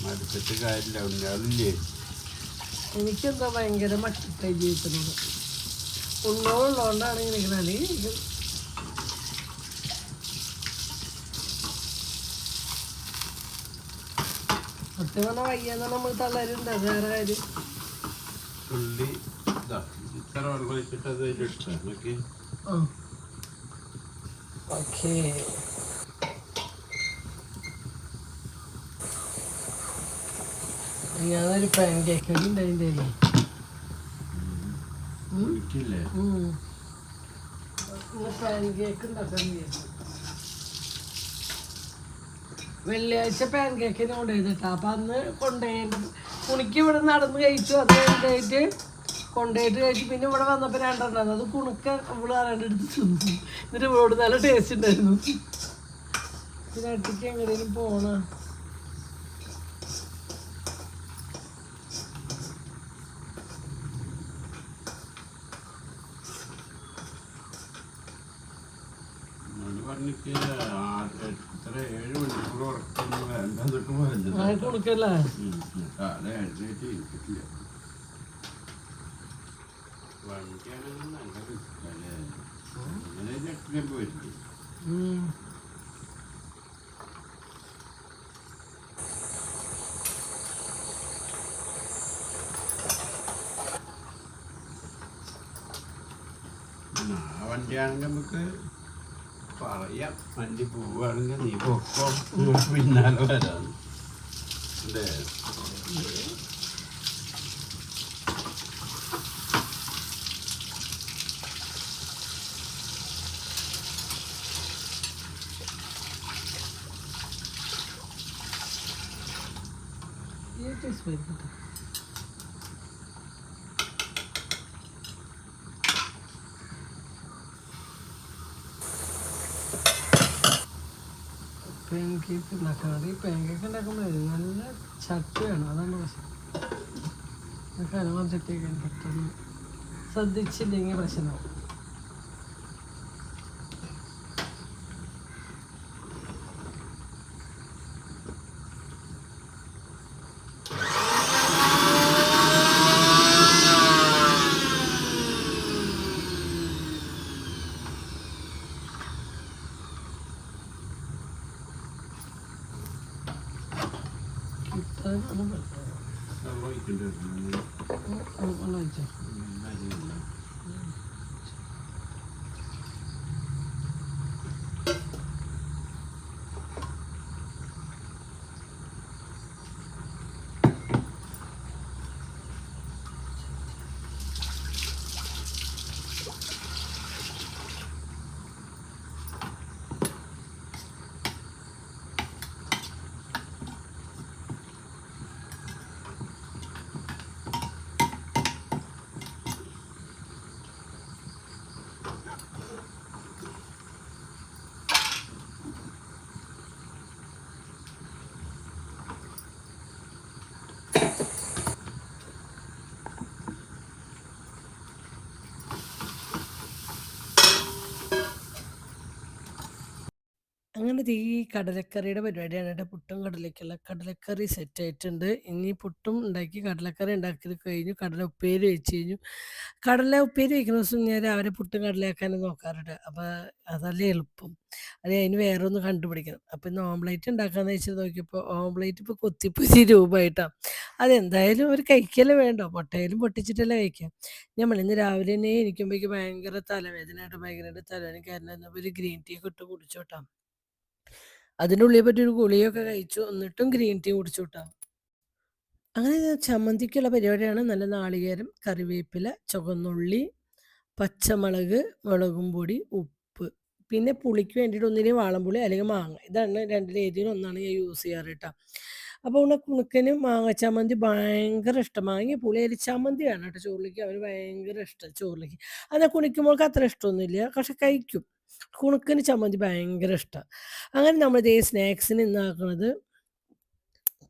S2: മടുത്തിട്ട് കാര്യമില്ല, ഉണ്ടാവില്ലേ.
S1: എനിക്കെന്താ ഭയങ്കര മട്ടിട്ടായി ജീവിതത്തിനോട്. ഉള്ളതുകൊണ്ടാണ് ഇങ്ങനെ അല്ലെങ്കിൽ സത്യം പറഞ്ഞാൽ വയ്യാന്ന് നമ്മൾ തളരുണ്ട്. അത് വേറെ കാര്യം. ഓക്കേ, ഞാനൊരു പാൻ കേക്ക് അടി ഉണ്ടായില്ലേ. പാൻ കേക്ക് ഉണ്ടാക്കാൻ വെള്ളിയാഴ്ച പാൻ കേക്കിന് കൊണ്ടുപോയിട്ടാ. അപ്പം അന്ന് കൊണ്ടുപോയി കുണിക്ക് ഇവിടെ നടന്ന് കഴിച്ചു. അത് കഴിഞ്ഞിട്ട് കൊണ്ടുപോയിട്ട് കഴിച്ചു. പിന്നെ ഇവിടെ വന്നപ്പോൾ രണ്ടെണ്ണം അത് കുണുക്ക ഇവിടെ ആരാണ്ടെടുത്ത് തിന്നു. എന്നിട്ട് ഇവിടെ നല്ല ടേസ്റ്റ് ഉണ്ടായിരുന്നു. പിന്നെ അടുത്തേക്ക് എങ്ങനെയും പോണ കുണുക്കല്ലേ.
S2: വണ്ടിയാണെങ്കിൽ നമുക്ക് പറയാം, വണ്ടി പോവുകയാണെങ്കിൽ നീ പൊക്കോ, പിന്നാലെ വരാം അല്ലേ.
S1: പാൻ കേക്ക് ഉണ്ടാക്കണം. ഈ പാൻ കേക്ക് ഉണ്ടാക്കുമ്പോൾ നല്ല ചട്ടി വേണം. അതാണ് പ്രശ്നം. കനവാൻ ചട്ടിയൊക്കെ പെട്ടെന്ന് ശ്രദ്ധിച്ചില്ലെങ്കിൽ പ്രശ്നമാവും. അങ്ങനെ ഈ കടലക്കറിയുടെ പരിപാടിയാണ് കേട്ടോ. പുട്ടും കടലയ്ക്കുള്ള കടലക്കറി സെറ്റ് ആയിട്ടുണ്ട്. ഇനി പുട്ടും ഉണ്ടാക്കി കടലക്കറി ഉണ്ടാക്കി കഴിഞ്ഞു. കടല ഉപ്പേരി വെച്ച് കഴിഞ്ഞു. കടല ഉപ്പേരി വയ്ക്കുന്ന ദിവസം ഞാൻ രാവിലെ പുട്ടും കടലയാക്കാനും നോക്കാറുണ്ട്. അപ്പോൾ അതല്ലേ എളുപ്പം. അത് അതിന് വേറെ ഒന്ന് കണ്ടുപിടിക്കണം. അപ്പോൾ ഇന്ന് ഓംലേറ്റ് ഉണ്ടാക്കാമെന്ന് വെച്ച് നോക്കിയപ്പോൾ ഓംലേറ്റ് ഇപ്പോൾ കൊത്തിപ്പൊരി രൂപമായിട്ടാണ്. അതെന്തായാലും ഒരു കഴിക്കല് വേണ്ടോ, മുട്ടയിലും പൊട്ടിച്ചിട്ടല്ലേ കഴിക്കാം. നമ്മൾ ഇന്ന് രാവിലെ തന്നെ ഇരിക്കുമ്പോഴേക്ക് ഭയങ്കര തലവേദനയായിട്ട് ഭയങ്കരമായിട്ട് തലവേദന. കാരണം ഒരു ഗ്രീൻ ടീ ഒക്കെ ഇട്ട് കുടിച്ചോട്ടാ. അതിൻ്റെ ഉള്ളിൽ പറ്റിയൊരു ഗുളികയൊക്കെ കഴിച്ചു. എന്നിട്ടും ഗ്രീൻ ടീ കുടിച്ചു കേട്ടോ. അങ്ങനെ ചമ്മന്തിക്കുള്ള പരിപാടിയാണ്. നല്ല നാളികേരം, കറിവേപ്പില, ചുവന്നുള്ളി, പച്ചമുളക്, മുളകും പൊടി, ഉപ്പ്. പിന്നെ പുളിക്ക് വേണ്ടിയിട്ട് ഒന്നില്ലെങ്കിൽ വാളംപുളി അല്ലെങ്കിൽ മാങ്ങ. ഇതാണ് രണ്ടിലേതിലും ഒന്നാണ് ഞാൻ യൂസ് ചെയ്യാറ് കേട്ടോ. അപ്പോൾ ഇവിടെ കുണുക്കന് മാങ്ങ ചമ്മന്തി ഭയങ്കര ഇഷ്ടം. മാങ്ങ പുളിയിൽ ചമ്മന്തി വേണം കേട്ടോ ചോറിലേക്ക്. അവന് ഭയങ്കര ഇഷ്ടം ചോറിലേക്ക്. എന്നാൽ കുണിക്കുമ്പോൾക്ക് അത്ര ഇഷ്ടമൊന്നുമില്ല, പക്ഷെ കഴിക്കും. കുണുക്കന് ചമ്മന്തി ഭയങ്കര ഇഷ്ടമാണ്. അങ്ങനെ നമ്മളിതേ സ്നാക്സിന് ഇന്നാക്കുന്നത്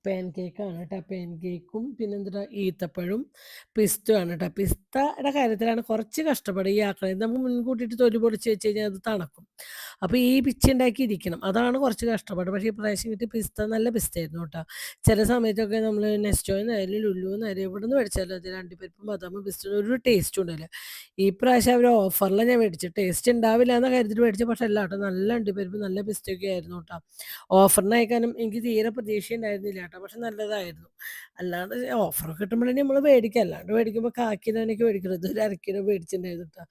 S1: പാൻ കേക്കാണ് കേട്ടോ. പാൻ കേക്കും പിന്നെന്താ ഈത്തപ്പഴവും പിസ്തയാണ് കേട്ടോ. പിസ്തയുടെ കാര്യത്തിലാണ് കുറച്ച് കഷ്ടപ്പാട് ഈ ആക്കണത്. നമുക്ക് മുൻകൂട്ടിയിട്ട് തൊലി പൊടിച്ച് വെച്ച് കഴിഞ്ഞാൽ അത് തണുക്കും. അപ്പോൾ ഈ പിച്ചി ഉണ്ടാക്കി ഇരിക്കണം, അതാണ് കുറച്ച് കഷ്ടപ്പാട്. പക്ഷേ ഈ പ്രാവശ്യം കിട്ടിയ പിസ്ത നല്ല പിസ്തയായിരുന്നു കേട്ടോ. ചില സമയത്തൊക്കെ നമ്മൾ നെസ്റ്റോന്നായാലും ലുലുവെന്നായാലും എവിടെ നിന്ന് മേടിച്ചാലും അത് അണ്ടിപ്പരിപ്പും ബദാമും പിസ്ത ഒരു ടേസ്റ്റും ഉണ്ടാവില്ല. ഈ പ്രാവശ്യം അവർ ഓഫറിലാണ് ഞാൻ മേടിച്ചത്. ടേസ്റ്റ് ഉണ്ടാവില്ല എന്ന കാര്യത്തിൽ മേടിച്ചത്, പക്ഷേ അല്ല കേട്ടോ, നല്ല അണ്ടിപ്പരിപ്പ് നല്ല പിസ്തയൊക്കെ ആയിരുന്നു കേട്ടോ. ഓഫറിന് അയക്കാനും എനിക്ക് തീരെ പ്രതീക്ഷ ഉണ്ടായിരുന്നില്ല കേട്ടോ, പക്ഷെ നല്ലതായിരുന്നു. അല്ലാണ്ട് ഓഫറൊക്കെ കിട്ടുമ്പോഴേ നമ്മൾ മേടിക്കുക, അല്ലാണ്ട് മേടിക്കുമ്പോൾ കാക്കിനാനൊക്കെ മേടിക്കുന്നത് ഒരു അരക്കിലോ മേടിച്ചിട്ടുണ്ടായിരുന്നു കേട്ടോ.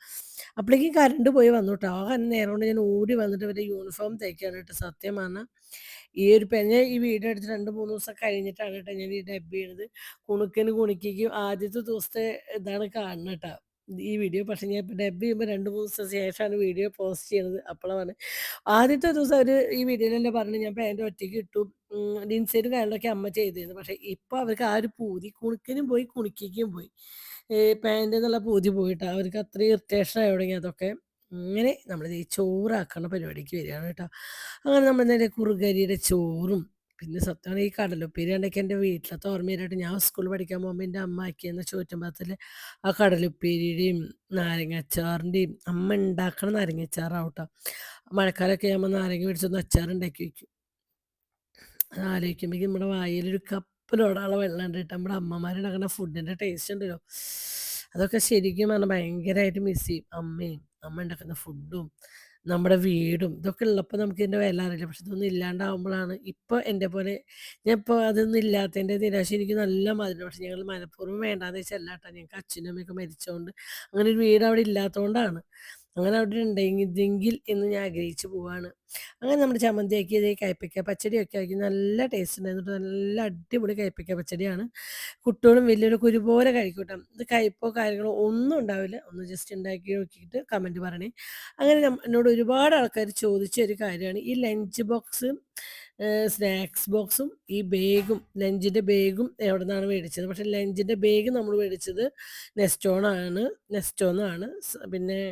S1: അപ്പോഴേക്കും കറണ്ട് പോയി വന്നു കേട്ടോ. ആ നേരം കൊണ്ട് ഞാൻ ഓടി വന്നിട്ട് ഇവരുടെ യൂണിഫോം തയ്ക്കാണ് കേട്ടോ. സത്യം പറഞ്ഞാൽ ഈ ഒരു ഞാൻ ഈ വീഡിയോ എടുത്ത് 2-3 ദിവസം കഴിഞ്ഞിട്ടാണ് കേട്ടോ ഞാൻ ഈ ഡബ് ചെയ്യണത്. കുണുക്കന് കുണിക്കും ആദ്യത്തെ ദിവസത്തെ ഇതാണ് കാണുന്നത് കേട്ടോ ഈ വീഡിയോ. പക്ഷെ ഞാൻ ഇപ്പോൾ ഡബ് ചെയ്യുമ്പോൾ 2-3 ദിവസം ശേഷമാണ് വീഡിയോ പോസ്റ്റ് ചെയ്യുന്നത്. അപ്പോഴാണ് ആദ്യത്തെ ദിവസം അവർ ഈ വീഡിയോയിൽ തന്നെ പറഞ്ഞു ഞാൻ പാൻറ് ഒറ്റയ്ക്ക് ഇട്ടു, ഇൻസൈഡ് കാര്യങ്ങളൊക്കെ അമ്മ ചെയ്തിരുന്നു. പക്ഷേ ഇപ്പോൾ അവർക്ക് ആ ഒരു പൂതി കുണുക്കനും പോയി കുണിക്കും പോയി, പാൻറ് എന്നുള്ള പൂതി പോയിട്ട് അവർക്ക് അത്രയും ഇറിറ്റേഷൻ ആയി തുടങ്ങി അതൊക്കെ. അങ്ങനെ നമ്മളിത് ഈ ചോറാക്കണ പരിപാടിക്ക് വരികയാണ് കേട്ടോ. അങ്ങനെ നമ്മൾ നേരെ കുറുകരിയുടെ ചോറും പിന്നെ സത്യമാണ് ഈ കടലുപ്പേരി ഉണ്ടെങ്കിൽ എൻ്റെ വീട്ടിലത്തെ ഓർമ്മയായിട്ട് ഞാൻ സ്കൂളിൽ പഠിക്കാൻ പോകുമ്പോൾ എൻ്റെ അമ്മ ആക്കിയെന്ന ചോറ്റുപാത്രത്തിൽ ആ കടലുപ്പേരിയുടെയും നാരങ്ങാച്ചാറിൻ്റെയും അമ്മ ഉണ്ടാക്കണ നാരങ്ങാച്ചാറാവട്ടോ. മഴക്കാലമൊക്കെ ആകുമ്പോൾ നാരങ്ങ മേടിച്ചൊന്ന് അച്ചാറുണ്ടാക്കി വയ്ക്കും. അത് ആലോചിക്കുമ്പോഴേക്കും നമ്മുടെ വായിലൊരു കപ്പിലോടാനുള്ള വെള്ളം ഉണ്ട് കേട്ടോ. നമ്മുടെ അമ്മമാരുണ്ടാക്കുന്ന ഫുഡിൻ്റെ ടേസ്റ്റ് ഉണ്ടല്ലോ, അതൊക്കെ ശരിക്കും പറഞ്ഞാൽ ഭയങ്കരമായിട്ട് മിസ് ചെയ്യും. അമ്മയും അമ്മ ഉണ്ടാക്കുന്ന ഫുഡും നമ്മുടെ വീടും ഇതൊക്കെ ഉള്ളപ്പോൾ നമുക്ക് ഇതിൻ്റെ വില അറിയില്ല. പക്ഷെ ഇതൊന്നും ഇല്ലാണ്ടാവുമ്പോഴാണ് ഇപ്പോൾ എൻ്റെ പോലെ ഞാൻ ഇപ്പോൾ അതൊന്നും ഇല്ലാത്തതിൻ്റെ നിരാശ എനിക്ക് നല്ല മധുരം. പക്ഷെ ഞങ്ങൾ മനഃപൂർവ്വം വേണ്ടാന്ന് വെച്ചല്ല കേട്ടോ, ഞങ്ങൾക്ക് അച്ഛനും അമ്മയൊക്കെ മരിച്ചതുകൊണ്ട് അങ്ങനെ ഒരു വീട് അവിടെ ഇല്ലാത്തതുകൊണ്ടാണ്. അങ്ങനെ അവിടെ ഉണ്ടെങ്കിൽ എന്ന് ഞാൻ ആഗ്രഹിച്ചു പോവാണ്. അങ്ങനെ നമ്മുടെ ചമ്മന്തിയാക്കി ഇതേ കയ്പ്പയ്ക്ക പച്ചടിയൊക്കെ ആക്കി നല്ല ടേസ്റ്റ് ഉണ്ടായിരുന്നു കേട്ടോ. നല്ല അടിപൊളി കയ്പ്പയ്ക്ക പച്ചടിയാണ്. കുട്ടികളും വലിയവരൊക്കെ ഒരുപോലെ കഴിക്കും കേട്ടോ. ഇത് കയ്പ്പോ കാര്യങ്ങളോ ഒന്നും ഉണ്ടാവില്ല. ഒന്ന് ജസ്റ്റ് ഉണ്ടാക്കി നോക്കിയിട്ട് കമൻറ്റ് പറയണേ. അങ്ങനെ എന്നോട് ഒരുപാട് ആൾക്കാർ ചോദിച്ച ഒരു കാര്യമാണ് ഈ ലഞ്ച് ബോക്സ്, സ്നാക്സ് ബോക്സും ഈ ബാഗും, ലഞ്ചിൻ്റെ ബാഗും എവിടെ നിന്നാണ് മേടിച്ചത്. പക്ഷേ ലഞ്ചിൻ്റെ ബാഗ് നമ്മൾ മേടിച്ചത് നെസ്റ്റോന്നാണ്. പിന്നെ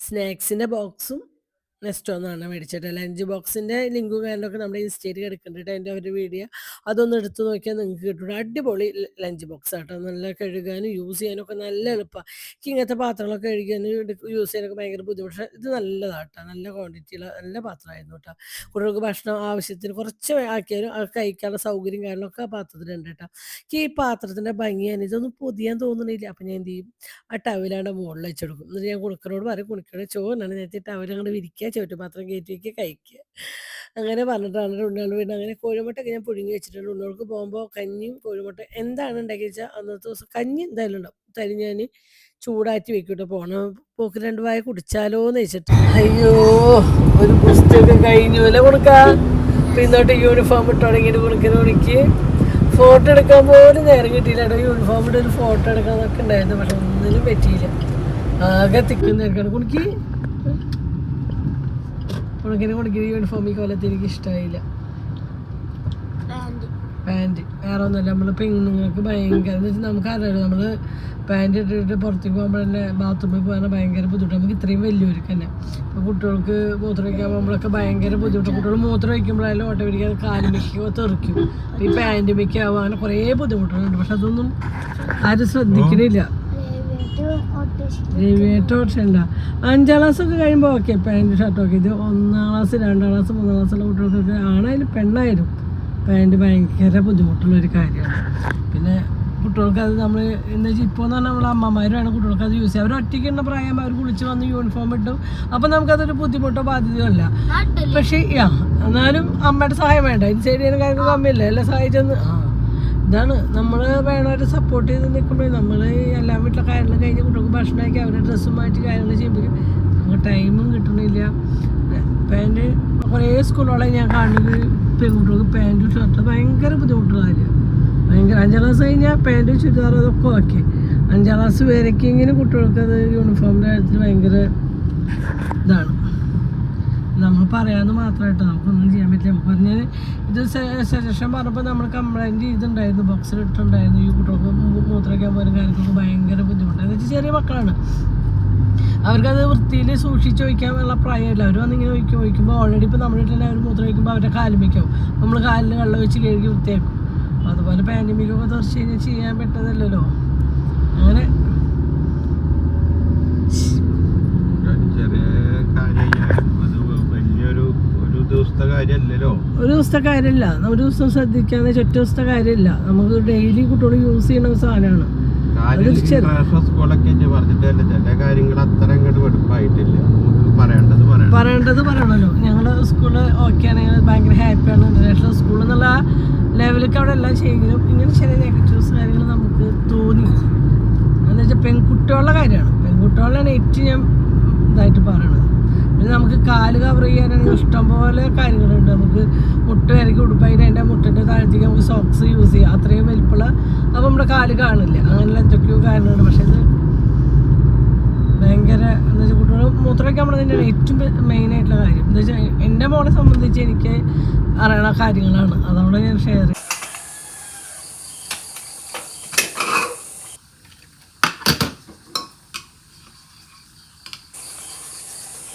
S1: സ്നാക്സിൻ്റെ ബോക്സും നെസ്റ്റോന്നാണ് മേടിച്ചത്. ലഞ്ച് ബോക്സിൻ്റെ ലിങ്കും കാര്യങ്ങളൊക്കെ നമ്മുടെ ഇൻസ്റ്റയിൽ കിടക്കുന്നുണ്ട്. അതിൻ്റെ ഒരു വീഡിയോ അതൊന്ന് എടുത്ത് നോക്കിയാൽ നിങ്ങൾക്ക് കിട്ടും. അടിപൊളി ലഞ്ച് ബോക്സ് ആട്ടോ. നല്ല കഴുകാനും യൂസ് ചെയ്യാനും ഒക്കെ നല്ല എളുപ്പമാണ്. എനിക്ക് ഇങ്ങനത്തെ പാത്രങ്ങളൊക്കെ കഴുകാനും യൂസ് ചെയ്യാനൊക്കെ ഭയങ്കര ബുദ്ധിമുട്ട്. പക്ഷേ ഇത് നല്ലതാട്ടോ, നല്ല ക്വാണ്ടിറ്റിയുള്ള നല്ല പാത്രമായിരുന്നു കേട്ടോ. കുട്ടികൾക്ക് ഭക്ഷണം ആവശ്യത്തിന് കുറച്ച് ആക്കിയാലും അത് കഴിക്കാനുള്ള സൗകര്യം കാര്യങ്ങളൊക്കെ ആ പാത്രത്തിലുണ്ട് കേട്ടോ. എനിക്ക് ഈ പാത്രത്തിൻ്റെ ഭംഗിയാണ്, ഇതൊന്നും പൊതിയാൻ തോന്നുന്നില്ല. അപ്പം ഞാൻ എന്ത് ചെയ്യും, ആ ടവലാണ്ട് മുകളിൽ വെച്ചെടുക്കും. എന്നിട്ട് ഞാൻ കുണുക്കനോട് പറയും കുണുക്കയുടെ ചോറിനാണ് നേരത്തെ ടവൽ അങ്ങോട്ട് വിരിക്കുക, ചോറ്റുപാത്രം കയറ്റി വയ്ക്കുക, കഴിക്കുക. അങ്ങനെ പറഞ്ഞിട്ടാണ് ഉണ്ണാൾ വീട്. അങ്ങനെ കോഴിമുട്ടയൊക്കെ ഞാൻ പുഴുങ്ങി വെച്ചിട്ടുണ്ട്. ഉണ്ണോൾക്ക് പോകുമ്പോൾ കഞ്ഞിയും കോഴിമുട്ട എന്താണ് ഉണ്ടാക്കി വെച്ചാൽ അന്നത്തെ ദിവസം കഞ്ഞി എന്തായാലും ഉണ്ടാവും. തരി ഞാൻ ചൂടാറ്റി വെക്കൂട്ടോ. പോണ പോക്ക് 2 വായ കുടിച്ചാലോ എന്ന് വെച്ചിട്ട്. അയ്യോ, ഒരു പുസ്തകം കഴിഞ്ഞു അല്ലേ കൊടുക്കാം. പിന്നോട്ട് യൂണിഫോം ഇട്ട് തുടങ്ങിയിട്ട് കുണിക്ക് ഫോട്ടോ എടുക്കാൻ പോലും നേരം കിട്ടിയില്ല കേട്ടോ. യൂണിഫോമിൻ്റെ ഒരു ഫോട്ടോ എടുക്കാന്നൊക്കെ ഉണ്ടായിരുന്നു, പക്ഷെ ഒന്നിനും പറ്റിയില്ല. ആകെ തിക്കുന്നേക്കാണ് കുണിക്ക് യൂണിഫോം ഈ കൊല്ലത്ത് എനിക്ക് ഇഷ്ടമായില്ല. പാൻറ് വേറെ ഒന്നുമല്ല, നമ്മൾ പെണ്ണുങ്ങൾക്ക് ഭയങ്കര എന്ന് വെച്ചാൽ നമുക്കറിയാലോ, നമ്മൾ പാൻറ് ഇട്ടിട്ട് പുറത്തേക്ക് പോകുമ്പോൾ തന്നെ ബാത്റൂമിൽ പോകാൻ ഭയങ്കര ബുദ്ധിമുട്ട്. നമുക്ക് ഇത്രയും വലിയവർക്ക് തന്നെ ഇപ്പോൾ കുട്ടികൾക്ക് മൂത്രം വയ്ക്കാൻ പോകുമ്പോഴൊക്കെ ഭയങ്കര ബുദ്ധിമുട്ട്. കുട്ടികൾ മൂത്രം വയ്ക്കുമ്പോഴായാലും ഓട്ടോമാറ്റിക്കായി കാലുമിക്കുക തെറിക്കും, ഈ പാൻറ് മിക്കാവും, അങ്ങനെ കുറേ ബുദ്ധിമുട്ടുകളുണ്ട്. പക്ഷെ അതൊന്നും ആരും ശ്രദ്ധിക്കണില്ല. ഏവിയേറ്റർ ഓപ്ഷൻ ഉണ്ടോ? 5ാം ക്ലാസ്സൊക്കെ കഴിയുമ്പോൾ ഓക്കെ പാൻറ് ഷർട്ടൊക്കെ. ഇത് 1ാം ക്ലാസ് 2ാം ക്ലാസ് 3ാം ക്ലാസ്സുള്ള കുട്ടികൾക്കൊക്കെ ആണായാലും പെണ്ണായാലും പാൻറ് ഭയങ്കര ബുദ്ധിമുട്ടുള്ളൊരു കാര്യമാണ്. പിന്നെ കുട്ടികൾക്ക് അത് നമ്മൾ എന്ന് വെച്ചാൽ ഇപ്പോൾ എന്ന് പറഞ്ഞാൽ നമ്മൾ അമ്മമാരാണ് കുട്ടികൾക്ക് അത് യൂസ് ചെയ്യുക. അവർ ഒറ്റയ്ക്കുള്ള പ്രായം അവർ കുളിച്ച് വന്ന് യൂണിഫോം ഇട്ടു, അപ്പം നമുക്കതൊരു ബുദ്ധിമുട്ടോ ബാധ്യതയോ അല്ല. പക്ഷേ എന്നാലും അമ്മയുടെ സഹായം വേണ്ട, ഇത് സൈഡ് ചെയ്യുന്ന കാര്യങ്ങൾ കമ്മിയില്ല, എല്ലാം സഹായിച്ചെന്ന്. ഇതാണ് നമ്മൾ വേണവരെ സപ്പോർട്ട് ചെയ്ത് നിൽക്കുമ്പോൾ നമ്മൾ എല്ലാ വീട്ടിലെ കാര്യങ്ങളും കഴിഞ്ഞ് കുട്ടികൾക്ക് ഭക്ഷണമൊക്കെ അവരുടെ ഡ്രസ്സും മാറ്റി കാര്യങ്ങൾ ചെയ്യുമ്പോൾ നമുക്ക് ടൈമും കിട്ടണില്ല. പാൻറ് കുറേ സ്കൂളുകളെ ഞാൻ കാണുന്നത് പെൺകുട്ടികൾക്ക് പാൻറ്റും ഷർട്ട് ഭയങ്കര ബുദ്ധിമുട്ടുള്ള കാര്യമാണ്. ഭയങ്കര 5ാം ക്ലാസ് കഴിഞ്ഞാൽ പാൻറ്റ് ചുരിദാർ അതൊക്കെ ഓക്കെ. 5ാം ക്ലാസ് വരയ്ക്കെങ്കിലും കുട്ടികൾക്ക് അത് യൂണിഫോമിൻ്റെ കാര്യത്തിൽ ഭയങ്കര ഇതാണ്. നമ്മൾ പറയാമെന്ന് മാത്രമായിട്ട് നമുക്കൊന്നും ചെയ്യാൻ പറ്റില്ല. നമുക്ക് പറഞ്ഞാൽ ഇത് സജഷൻ പറഞ്ഞപ്പോൾ നമ്മൾ കംപ്ലൈൻറ്റ് ചെയ്തിട്ടുണ്ടായിരുന്നു, ബോക്സിലിട്ടുണ്ടായിരുന്നു. ഈ കുട്ടികൾക്ക് മൂത്രയ്ക്കാൻ പോലും കാര്യങ്ങളൊക്കെ ഭയങ്കര ബുദ്ധിമുട്ടാണ്. എന്ന് വെച്ചാൽ ചെറിയ മക്കളാണ്, അവർക്കത് വൃത്തിയിൽ സൂക്ഷിച്ച് വയ്ക്കാനുള്ള പ്രായമില്ല. അവർ വന്നിങ്ങനെ ഒഴിക്കുമ്പോൾ ഓൾറെഡി ഇപ്പോൾ നമ്മുടെ വീട്ടിൽ അവർ മൂത്രം വയ്ക്കുമ്പോൾ അവരുടെ കാലുമിക്കും, നമ്മൾ കാലിൽ വെള്ളം വെച്ച് കഴുകി വൃത്തിയാക്കും. അപ്പോൾ അതുപോലെ പാൻറ്റുമിക്കൊക്കെ തെറിച്ച് കഴിഞ്ഞാൽ ചെയ്യാൻ പറ്റതല്ലോ. അങ്ങനെ ഒരു ദിവസത്തെ കാര്യമില്ല, ഒരു ദിവസം ശ്രദ്ധിക്കാന്ന് വെച്ചാൽ ഒറ്റ ദിവസത്തെ കാര്യമില്ല. നമുക്ക് ഡെയിലി കുട്ടികൾ യൂസ് ചെയ്യുന്ന ഒരു സാധനമാണ്. പറയേണ്ടത് പറയണല്ലോ. ഞങ്ങളുടെ സ്കൂള് ഓക്കെയാണ്, ഞങ്ങൾ ഭയങ്കര ഹാപ്പിയാണ്. ഇന്റർനാഷണൽ സ്കൂൾ എന്നുള്ള ലെവലിലേക്ക് അവിടെ എല്ലാം ചെയ്യെങ്കിലും ഇങ്ങനെ ചില നെഗറ്റീവ്സ് കാര്യങ്ങൾ നമുക്ക് തോന്നി. എന്ന് വെച്ചാൽ പെൺകുട്ടികളുടെ കാര്യമാണ്, പെൺകുട്ടികളാണ് ഏറ്റവും ഞാൻ ഇതായിട്ട് പറയണത്. പിന്നെ നമുക്ക് കാല് കവർ ചെയ്യാനാണെങ്കിൽ ഇഷ്ടംപോലെ കാര്യങ്ങളുണ്ട്. നമുക്ക് മുട്ട വരയ്ക്ക് ഉടുപ്പായിട്ട് അതിൻ്റെ മുട്ടിൻ്റെ താഴത്തേക്ക് നമുക്ക് സോക്സ് യൂസ് ചെയ്യാം, അത്രയും വലിപ്പമുള്ള. അപ്പോൾ നമ്മുടെ കാല് കാണില്ല, അങ്ങനെയുള്ള എന്തൊക്കെയോ കാര്യങ്ങളുണ്ട്. പക്ഷേ ഇത് ഭയങ്കര എന്താ വെച്ചാൽ കുട്ടികൾ മൂത്രമൊക്കെ നമ്മൾ തന്നെയാണ് ഏറ്റവും മെയിനായിട്ടുള്ള കാര്യം. എന്താ വെച്ചാൽ എൻ്റെ മോളെ സംബന്ധിച്ച് എനിക്ക് അറിയണ കാര്യങ്ങളാണ്, അതുകൊണ്ട് ഞാൻ ഷെയർ ചെയ്യും.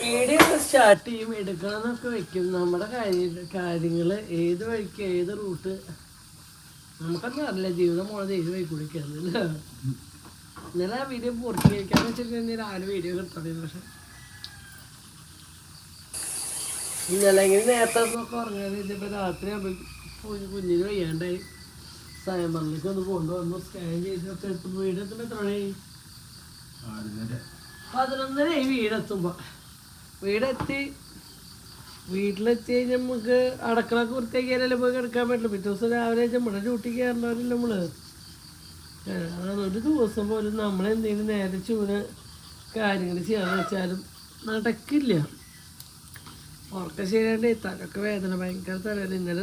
S1: വീഡിയോ സ്റ്റാർട്ട് ചെയ്യും, എടുക്കണമെന്നൊക്കെ വെക്കും. നമ്മുടെ കാര്യങ്ങൾ ഏത് വഴിക്ക് ഏത് റൂട്ട് നമുക്കൊന്നും അറിയില്ല. ജീവിതം പോണത് ഏത് വഴി കുടിക്കാന്നില്ല. ഇന്നലെ ആ വീഡിയോ പൂർത്തീകരിക്കാന്ന് വെച്ചിട്ടുണ്ടെങ്കിൽ രാവിലെ വീഡിയോ കിട്ടണം. പക്ഷെ ഇന്നല്ലെങ്കിൽ നേരത്തെ ഒക്കെ ഉറങ്ങാൻ ഇതിപ്പോൾ രാത്രി ആകുമ്പോൾ കുഞ്ഞിന് വയ്യാണ്ടായി. സയമറിലേക്ക് ഒന്ന് കൊണ്ടുവന്നു, സ്കാൻ ചെയ്തൊക്കെ എത്തുമ്പോൾ വീടെത്തുമ്പോൾ എത്ര മണിയായി? 11:30 വീടെത്തുമ്പോൾ. വീട്ടിലെത്തി കഴിഞ്ഞാൽ നമുക്ക് അടക്കളൊക്കെ വൃത്തിയാക്കിയാലല്ലേ പോയി കിടക്കാൻ പറ്റില്ല. പിറ്റേ ദിവസം രാവിലെ നമ്മുടെ ഡ്യൂട്ടി കയറണവരില്ല നമ്മള്. അതാണ് ഒരു ദിവസം പോലും നമ്മളെന്തെങ്കിലും നേരെ ചൂട് കാര്യങ്ങൾ ചെയ്യാന്ന് വെച്ചാലും നടക്കില്ല. ഉറക്കം ശരിയാണ്ട് തലൊക്കെ വേദന, ഭയങ്കര തലവേദന. ഇന്നലെ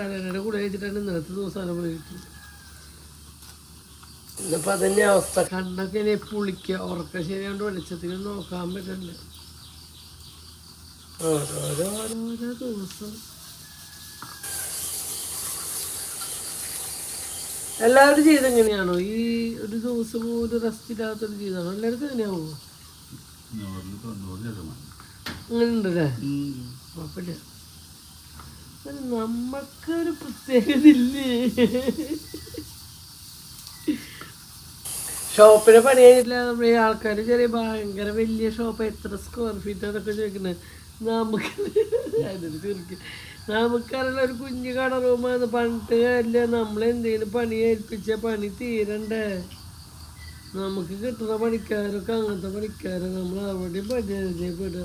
S1: തലേനയുടെ ഗുളിക കഴിച്ചിട്ടാണ് ഇന്നലത്തെ ദിവസം പോയിട്ട്. ഇന്നിപ്പോൾ അതന്നെ അവസ്ഥ. കണ്ണൊക്കെ ഇനി പുളിക്കുക, ഉറക്കം ശരിയാണ്ട് വെളിച്ചത്തിൽ നോക്കാൻ പറ്റില്ല. ഓരോരോ ദിവസം എല്ലാവരും ജീവിതം എങ്ങനെയാണോ? ഈ ഒരു ദിവസം പോലും റെസ്റ്റ് ഇല്ലാത്തൊരു ജീവിതമാണോ എല്ലാവർക്കും? എങ്ങനെയാവോ? അങ്ങനെ ഉണ്ടല്ലേ? കുഴപ്പമില്ല. നമ്മക്കൊരു പ്രത്യേകത ഇല്ലേ? ഷോപ്പിന് പണി കഴിഞ്ഞിട്ടില്ല. നമ്മുടെ ആൾക്കാർ ചെറിയ ഭയങ്കര വലിയ ഷോപ്പ്, എത്ര സ്ക്വയർ ഫീറ്റ് അതൊക്കെ ചോദിക്കുന്നത്. നമുക്കറിയില്ല, ഒരു കുഞ്ഞു കട റൂമാണ്. പണിട്ട് കാര്യമില്ല, നമ്മളെന്തെങ്കിലും പണി ഏൽപ്പിച്ച പണി തീരണ്ടേ. നമുക്ക് കിട്ടുന്ന പണിക്കാരൊക്കെ അങ്ങനത്തെ പണിക്കാരെ നമ്മൾ അവിടെയും പരിചയപ്പെടുക.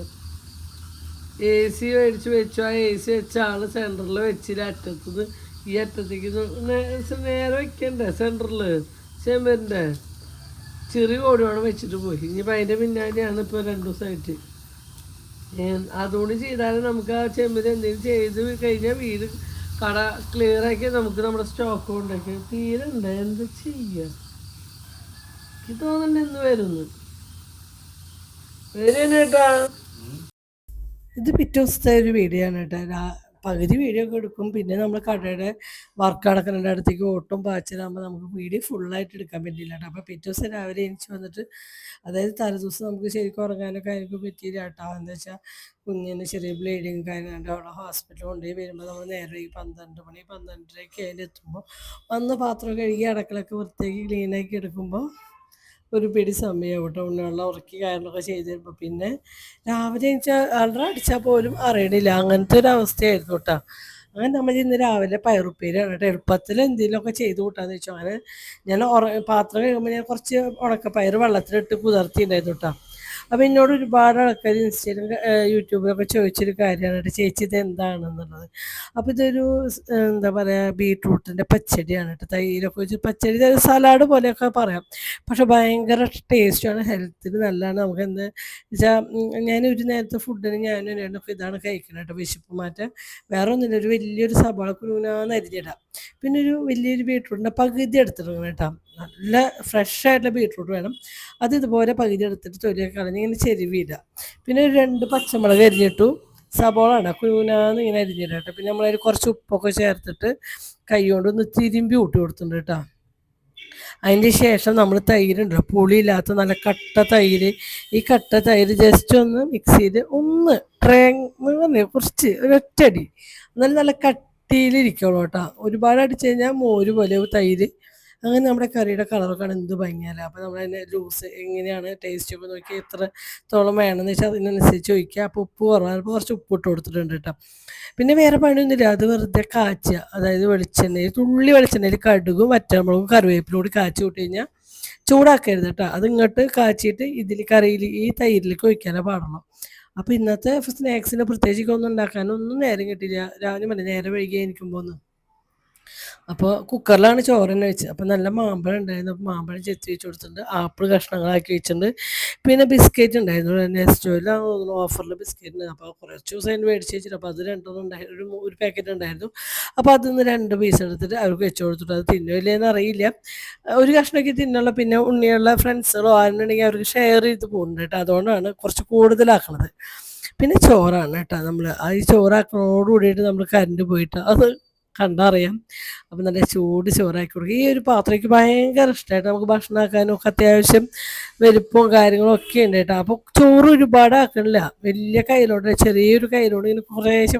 S1: AC മേടിച്ച് വെച്ചു. ആ AC വെച്ച ആള് സെൻറ്ററിൽ വെച്ചില്ല, അറ്റത്തത് ഈ അറ്റത്തേക്ക് നേരെ വെക്കണ്ടേ സെൻറ്ററിൽ ചെമ്പരൻ്റെ ചെറിയ കോടിയോടെ വെച്ചിട്ട് പോയി. ഇനിയിപ്പോൾ അതിൻ്റെ പിന്നാലെയാണ് ഇപ്പോൾ 2 ദിവസമായിട്ട്. അതുകൊണ്ട് ചെയ്താലും നമുക്ക് ആ ചെമ്പര് എന്തെങ്കിലും ചെയ്ത് കഴിഞ്ഞാൽ വീട് കട ക്ലിയറാക്കി നമുക്ക് നമ്മുടെ സ്റ്റോക്ക് കൊണ്ടൊക്കെ തീരണ്ട. എന്താ ചെയ്യുക? എനിക്ക് തോന്നുന്നുണ്ട് ഇന്ന് വരുന്നു കേട്ടാ. ഇത് പിറ്റേ ദിവസത്തെ ഒരു വീഡിയോ ആണ് കേട്ടോ. പകുതി വീഡിയോ ഒക്കെ എടുക്കും, പിന്നെ നമ്മൾ കടയുടെ വർക്ക് നടക്കുന്നതിൻ്റെ അടുത്തേക്ക് ഓട്ടം പാച്ചിലാകുമ്പോൾ നമുക്ക് വീഡിയോ ഫുള്ളായിട്ട് എടുക്കാൻ പറ്റില്ല കേട്ടോ. അപ്പോൾ പിറ്റേ ദിവസം രാവിലെ എണീച്ച് വന്നിട്ട്, അതായത് തലേദിവസം നമുക്ക് ശരിക്കും ഉറങ്ങാനൊക്കെ ആയിരിക്കും പറ്റിയില്ല കേട്ടോ. എന്താ വെച്ചാൽ കുഞ്ഞിന് ചെറിയ ബ്ലീഡിങ് കാര്യങ്ങളുണ്ട്. അവിടെ ഹോസ്പിറ്റലിൽ കൊണ്ടുപോയി വരുമ്പോൾ നമ്മൾ നേരെ 12 മണി 12:30 അതിലെത്തുമ്പോൾ വന്ന് പാത്രം കഴുകി അടക്കളൊക്കെ വൃത്തിയാക്കി ക്ലീനാക്കി എടുക്കുമ്പോൾ ഒരു പിടി സമയമാവും കേട്ടോ. ഉണ്ണിവെള്ളം ഉറക്കി കാര്യങ്ങളൊക്കെ ചെയ്ത് തരുമ്പോൾ പിന്നെ രാവിലെ അലറ അടിച്ചാൽ പോലും അറിയണില്ല. അങ്ങനത്തെ ഒരു അവസ്ഥയായിരുന്നു കേട്ടോ. അങ്ങനെ നമ്മൾ ഇന്ന് രാവിലെ പയറുപ്പേരിയാണ് കേട്ടോ. എളുപ്പത്തിൽ എന്തെങ്കിലുമൊക്കെ ചെയ്ത് കൂട്ടാന്ന് വെച്ചു. അങ്ങനെ ഞാൻ പാത്രം കഴിയുമ്പോൾ ഞാൻ കുറച്ച് ഉണക്കപ്പയർ വെള്ളത്തിലിട്ട് കുതിർത്തിയിട്ടുണ്ടായിരുന്നു കേട്ടോ. അപ്പോൾ എന്നോട് ഒരുപാട് ആൾക്കാർ ഇൻസ്റ്റയിലും യൂട്യൂബിലൊക്കെ ചോദിച്ചൊരു കാര്യമാണ് കേട്ടോ, ചേച്ചി ഇത് എന്താണെന്നുള്ളത്. അപ്പോൾ ഇതൊരു എന്താ പറയുക, ബീട്രൂട്ടിൻ്റെ പച്ചടിയാണ് കേട്ടോ. തൈരൊക്കെ വെച്ച് പച്ചടി, സലാഡ് പോലെയൊക്കെ പറയാം. പക്ഷെ ഭയങ്കര ടേസ്റ്റാണ്, ഹെൽത്തിന് നല്ലതാണ്. നമുക്ക് എന്താ വെച്ചാൽ ഞാൻ ഒരു നേരത്തെ ഫുഡിന് ഞാനും എന്നോടൊക്കെ ഇതാണ് കഴിക്കുന്നത് കേട്ടോ, വിശപ്പ് മാറ്റാൻ. വേറെ ഒന്നുമില്ല, ഒരു വലിയൊരു സവാള കുനുകുനാന്ന് അരിഞ്ഞിടാം, പിന്നെ ഒരു വലിയൊരു ബീട്രൂട്ടിൻ്റെ പകുതി എടുത്തിടണം കേട്ടോ. നല്ല ഫ്രഷ് ആയിട്ടുള്ള ബീട്രൂട്ട് വേണം. അത് ഇതുപോലെ പകുതി എടുത്തിട്ട് തൊലിയൊക്കെ കളഞ്ഞ് ഇങ്ങനെ ചെരുവിയിടുക. പിന്നെ ഒരു 2 പച്ചമുളക് അരിഞ്ഞിട്ടു, സബോള ഇടാം, കുനുകുനാന്ന് ഇങ്ങനെ അരിഞ്ഞിടാം കേട്ടോ. പിന്നെ നമ്മളതിൽ കുറച്ച് ഉപ്പൊക്കെ ചേർത്തിട്ട് കൈ കൊണ്ട് ഒന്ന് തിരുമ്പി ഊട്ടി കൊടുത്തിട്ടുണ്ട് കേട്ടോ. അതിൻ്റെ ശേഷം നമ്മൾ തൈരുണ്ടല്ലോ, പുളിയില്ലാത്ത നല്ല കട്ട തൈര്, ഈ കട്ട തൈര് ജസ്റ്റ് ഒന്ന് മിക്സിയിൽ ഒന്ന് കുറച്ച് ഒരൊറ്റടി, എന്നാലും നല്ല കട്ടിയിലിരിക്കുള്ളൂ കേട്ടോ. ഒരുപാട് അടിച്ചു കഴിഞ്ഞാൽ മോര് പോലെ തൈര്. അങ്ങനെ നമ്മുടെ കറിയുടെ കളറൊക്കെ എന്ത് ഭംഗിയല്ല. അപ്പോൾ നമ്മൾ അതിൻ്റെ ജ്യൂസ് എങ്ങനെയാണ് ടേസ്റ്റ് ഒക്കെ നോക്കി എത്രത്തോളം വേണമെന്ന് വെച്ചാൽ അതിനനുസരിച്ച് ഒഴിക്കുക. അപ്പോൾ ഉപ്പ് കുറവാണ്, അപ്പോൾ കുറച്ച് ഉപ്പ് ഇട്ട് കൊടുത്തിട്ടുണ്ട് കേട്ടോ. പിന്നെ വേറെ പണിയൊന്നുമില്ല, അത് വെറുതെ കാച്ചുക. അതായത് വെളിച്ചെണ്ണയിൽ, തുള്ളി വെളിച്ചെണ്ണയിൽ കടുകും വറ്റൽമുളകും കറിവേപ്പിലും കൂടി കാച്ചി വിട്ട് കഴിഞ്ഞാൽ ചൂടാക്കരുത് കേട്ടോ. അത് ഇങ്ങോട്ട് കാച്ചിയിട്ട് ഇതിൽ കറിയിൽ ഈ തൈരിലേക്ക് ഒഴിക്കാനേ പാടുള്ളൂ. അപ്പോൾ ഇന്നത്തെ സ്നാക്സിന് പ്രത്യേകിച്ച് ഒന്നും ഉണ്ടാക്കാനൊന്നും നേരം കിട്ടിയില്ല. രാവിലെ മതി നേരം വൈകി എനിക്കുമ്പോൾ. അപ്പോൾ കുക്കറിലാണ് ചോറ് തന്നെ വെച്ചത്. അപ്പോൾ നല്ല മാമ്പഴം ഉണ്ടായിരുന്നു, അപ്പോൾ മാമ്പഴം ചെത്തി വെച്ച് കൊടുത്തിട്ടുണ്ട്, ആപ്പിൾ കഷ്ണങ്ങളാക്കി വെച്ചിട്ടുണ്ട്. പിന്നെ ബിസ്ക്കറ്റ് ഉണ്ടായിരുന്നു, നെസ്റ്റോയിലാണ് തോന്നുന്നു ഓഫറിൽ ബിസ്ക്കറ്റ് ഉണ്ടായിരുന്നു. അപ്പോൾ കുറച്ച് ദിവസം അതിന് മേടിച്ച് വെച്ചിട്ട്, അപ്പോൾ അത് രണ്ടെണ്ണം ഉണ്ടായിരുന്നു, ഒരു പാക്കറ്റ് ഉണ്ടായിരുന്നു. അപ്പോൾ അതിൽ നിന്ന് 2 പീസ് എടുത്തിട്ട് അവർക്ക് വെച്ച് കൊടുത്തിട്ട്, അത് തിന്നില്ലെന്ന് അറിയില്ല, ഒരു കഷ്ണമൊക്കെ തിന്നുള്ള. പിന്നെ ഉണ്ണിയുള്ള ഫ്രണ്ട്സുകളോ ആരുണ്ടെങ്കിൽ അവർക്ക് ഷെയർ ചെയ്ത് പോകുന്നുണ്ട് കേട്ടോ, അതുകൊണ്ടാണ് കുറച്ച് കൂടുതലാക്കണത്. പിന്നെ ചോറാണ് കേട്ടോ, നമ്മൾ ആ ഈ ചോറാക്കണോട് കൂടിയിട്ട് നമ്മൾ കറണ്ട് പോയിട്ട് അത് കണ്ടറിയാം. അപ്പം നല്ല ചൂട് ചോറാക്കി കൊടുക്കുക. ഈ ഒരു പാത്രം എനിക്ക് ഭയങ്കര ഇഷ്ടമായിട്ട്, നമുക്ക് ഭക്ഷണം ആക്കാനും ഒക്കെ അത്യാവശ്യം വലുപ്പവും കാര്യങ്ങളും ഒക്കെ ഉണ്ട് കേട്ടോ. അപ്പോൾ ചോറ് ഒരുപാട് ആക്കണില്ല, വലിയ കയ്യിലോട്ട്, ചെറിയൊരു കയ്യിലോട്ട് ഇങ്ങനെ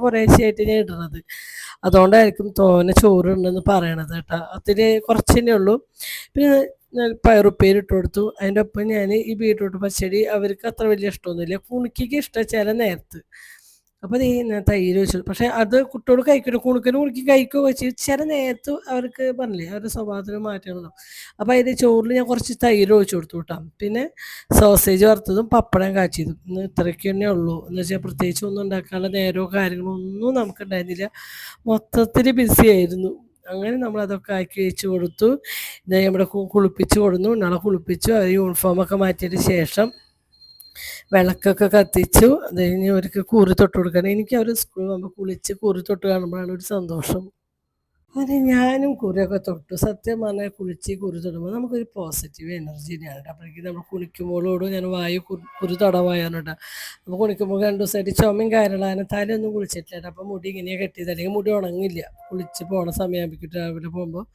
S1: കുറേശ്ശെ ഞാൻ ഇടുന്നത്. അതുകൊണ്ടായിരിക്കും തോനെ ചോറ് ഉണ്ടെന്ന് പറയണത് കേട്ടോ. അതിന് കുറച്ച് തന്നെ ഉള്ളൂ. പിന്നെ പയറുപ്പേരി ഇട്ട് കൊടുത്തു. അതിൻ്റെ ഒപ്പം ഞാൻ ഈ ബീട്രൂട്ട് പച്ചടി അവർക്ക് അത്ര വലിയ ഇഷ്ടമൊന്നുമില്ല, കുണിക്കിക്ക് ഇഷ്ടം ചില നേരത്ത്. അപ്പോൾ ഞാൻ തൈര് വെച്ചു, പക്ഷേ അത് കുട്ടിയോട് കഴിക്കില്ല, കുണുക്കി കഴിക്കുകയോ വെച്ച് ചില നേരത്ത് അവർക്ക് പറഞ്ഞില്ലേ അവരുടെ സ്വഭാവത്തിന് മാറ്റമുണ്ടോ. അപ്പോൾ അതിൻ്റെ ചോറിൽ ഞാൻ കുറച്ച് തൈര് ഒഴിച്ച് കൊടുത്തു കേട്ടോ. പിന്നെ സോസേജ് വറുത്തതും പപ്പടം കാച്ചിയതും. ഇന്ന് ഇത്രയ്ക്ക് തന്നെ ഉള്ളൂ, എന്ന് വെച്ചാൽ പ്രത്യേകിച്ച് ഒന്നും ഉണ്ടാക്കാനുള്ള നേരമോ കാര്യങ്ങളോ ഒന്നും നമുക്കുണ്ടായിരുന്നില്ല, മൊത്തത്തിൽ ബിസി ആയിരുന്നു. അങ്ങനെ നമ്മളതൊക്കെ ആക്കി വെച്ച് കൊടുത്തു. ഇത് നമ്മുടെ കുളിപ്പിച്ച് കൊടുന്നു, നാളെ കുളിപ്പിച്ചു, അവർ യൂണിഫോമൊക്കെ മാറ്റിയതിന് ശേഷം വിളക്കൊക്കെ കത്തിച്ചു. അത് കഴിഞ്ഞ് അവർക്ക് കുറി തൊട്ട് കൊടുക്കണം. എനിക്ക് അവർ സ്കൂളിൽ പോകുമ്പോൾ കുളിച്ച് കുറി തൊട്ട് കാണുമ്പോഴാണ് ഒരു സന്തോഷം. അങ്ങനെ ഞാനും കുറിയൊക്കെ തൊട്ടു. സത്യം പറഞ്ഞാൽ കുളിച്ച് കുറി തൊടുമ്പോൾ നമുക്കൊരു പോസിറ്റീവ് എനർജി തന്നെയാണ് കേട്ടോ. അപ്പോഴേക്കും നമ്മൾ കുളിക്കുമ്പോഴോടും ഞാൻ കുറി തൊടാൻ പോയാനുണ്ട്. അപ്പോൾ കുളിക്കുമ്പോൾ 2 ദിവസമായിട്ട് ചുമയും കാര്യങ്ങളാണ്, തലയൊന്നും കുളിച്ചിട്ടില്ല കേട്ടോ. അപ്പോൾ മുടി ഇങ്ങനെയാണ് കെട്ടിയത്, അല്ലെങ്കിൽ മുടി ഉണങ്ങില്ല കുളിച്ച് പോണ സമയമാകുമ്പോൾ രാവിലെ പോകുമ്പോൾ.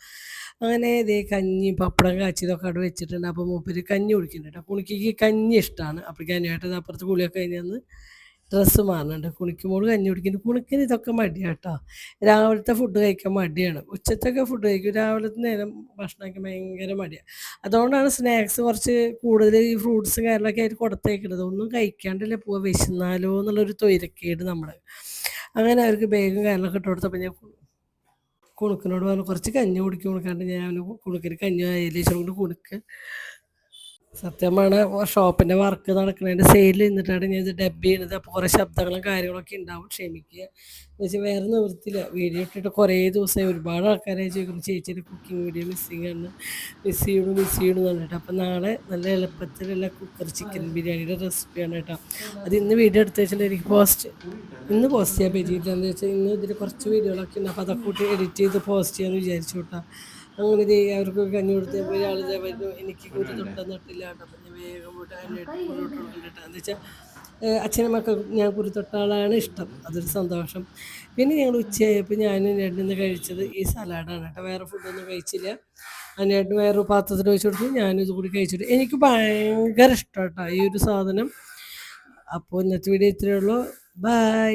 S1: അങ്ങനെ ഇതേ കഞ്ഞി പപ്പടം കാച്ചിയതൊക്കെ അവിടെ വെച്ചിട്ടുണ്ട്. അപ്പോൾ മൂപ്പര് കഞ്ഞി കുടിക്കുന്നുണ്ട് കേട്ടോ. കുണിക്കിക്ക് കഞ്ഞി ഇഷ്ടമാണ്. അപ്പോൾ കഞ്ഞിയായിട്ട് അപ്പുറത്ത് കുളിയൊക്കെ കഴിഞ്ഞ് ഡ്രസ്സ് മാറുന്നുണ്ട്. കുണിക്കുമ്പോൾ കഞ്ഞി കുടിക്കുന്നു. കുണിക്കിന് ഇതൊക്കെ മടിയാണ് കേട്ടോ. രാവിലത്തെ ഫുഡ് കഴിക്കാൻ മടിയാണ്, ഉച്ചത്തൊക്കെ ഫുഡ് കഴിക്കും, രാവിലത്തെ നേരം ഭക്ഷണം കഴിക്കാൻ ഭയങ്കര മടിയാണ്. അതുകൊണ്ടാണ് സ്നാക്സ് കുറച്ച് കൂടുതൽ ഈ ഫ്രൂട്ട്സും കാര്യങ്ങളൊക്കെ ആയിട്ട് കൊടുത്തേക്കുന്നത്. ഒന്നും കഴിക്കാണ്ടല്ലേ പോവുക, വിശന്നാലോ എന്നുള്ളൊരു തൊയിരക്കേട് നമ്മൾ. അങ്ങനെ അവർക്ക് ബാഗും കാര്യങ്ങളൊക്കെ ഇട്ട് കൊടുത്തപ്പോൾ ഞാൻ കുണുക്കിനോട് പറഞ്ഞു കുറച്ച് കഞ്ഞി കുടിക്കും, കൊടുക്കാണ്ട് ഞാൻ കുണുക്കിന് കഞ്ഞി അതിലേശം കൊണ്ട് കുണുക്ക്. സത്യമാണ്, ഷോപ്പിൻ്റെ വർക്ക് നടക്കുന്നതിൻ്റെ സെയിൽ നിന്നിട്ടാണ് ഞാൻ ഇത് ഡബ് ചെയ്യുന്നത്. അപ്പോൾ കുറേ ശബ്ദങ്ങളും കാര്യങ്ങളൊക്കെ ഉണ്ടാവും, ക്ഷമിക്കുക. എന്ന് വെച്ചാൽ വേറെ നിവൃത്തിയില്ല, വീഡിയോ ഇട്ടിട്ട് കുറേ ദിവസമായി. ഒരുപാട് ആൾക്കാരെ ചോദിക്കുന്നു ചേച്ചിയുടെ കുക്കിംഗ് വീഡിയോ മിസ് ചെയ്യണം കേട്ടോ. അപ്പോൾ നാളെ നല്ല എളുപ്പത്തിലുള്ള കുക്കർ ചിക്കൻ ബിരിയാണിയുടെ റെസിപ്പിയാണ് കേട്ടോ. അത് ഇന്ന് വീഡിയോ എടുത്ത് വെച്ചിട്ട് എനിക്ക് ഇന്ന് പോസ്റ്റ് ചെയ്യാൻ പറ്റിയില്ല. എന്ന് വെച്ചാൽ ഇന്ന് ഇതിൽ കുറച്ച് വീഡിയോകളൊക്കെ ഉണ്ട്, അപ്പോൾ അതൊക്കെ കൂട്ടി എഡിറ്റ് ചെയ്ത് പോസ്റ്റ് ചെയ്യാമെന്ന് വിചാരിച്ചു കേട്ടോ. അങ്ങനെ അവർക്ക് കഞ്ഞി കൊടുത്തപ്പോൾ ഒരാൾ വരുന്നു, എനിക്ക് കുരു തൊട്ടെന്നിട്ടില്ല കേട്ടോ. അപ്പം ഞാൻ വേഗം പോയിട്ട് അതിനായിട്ട് കുരു തൊട്ട് കൊടുക്കണ്ടിട്ടാ. എന്ന് വെച്ചാൽ അച്ഛനും മക്കൾക്കും ഞാൻ കുരു തൊട്ട ആളാണ് ഇഷ്ടം, അതൊരു സന്തോഷം. പിന്നെ ഞങ്ങൾ ഉച്ചയായപ്പോൾ ഞാനും രണ്ടിന്ന് കഴിച്ചത് ഈ സലാഡാണ് കേട്ടോ, വേറെ ഫുഡൊന്നും കഴിച്ചില്ല. അതിനായിട്ട് വേറൊരു പാത്രത്തിൽ വെച്ച് കൊടുത്തു, ഞാനും ഇത് കൂടി കഴിച്ചിട്ട് എനിക്ക് ഭയങ്കര ഇഷ്ടം കേട്ടോ ഈ ഒരു സാധനം. അപ്പോൾ ഇന്നത്തെ വീഡിയോ ഇത്രയേ ഉള്ളൂ. ബൈ.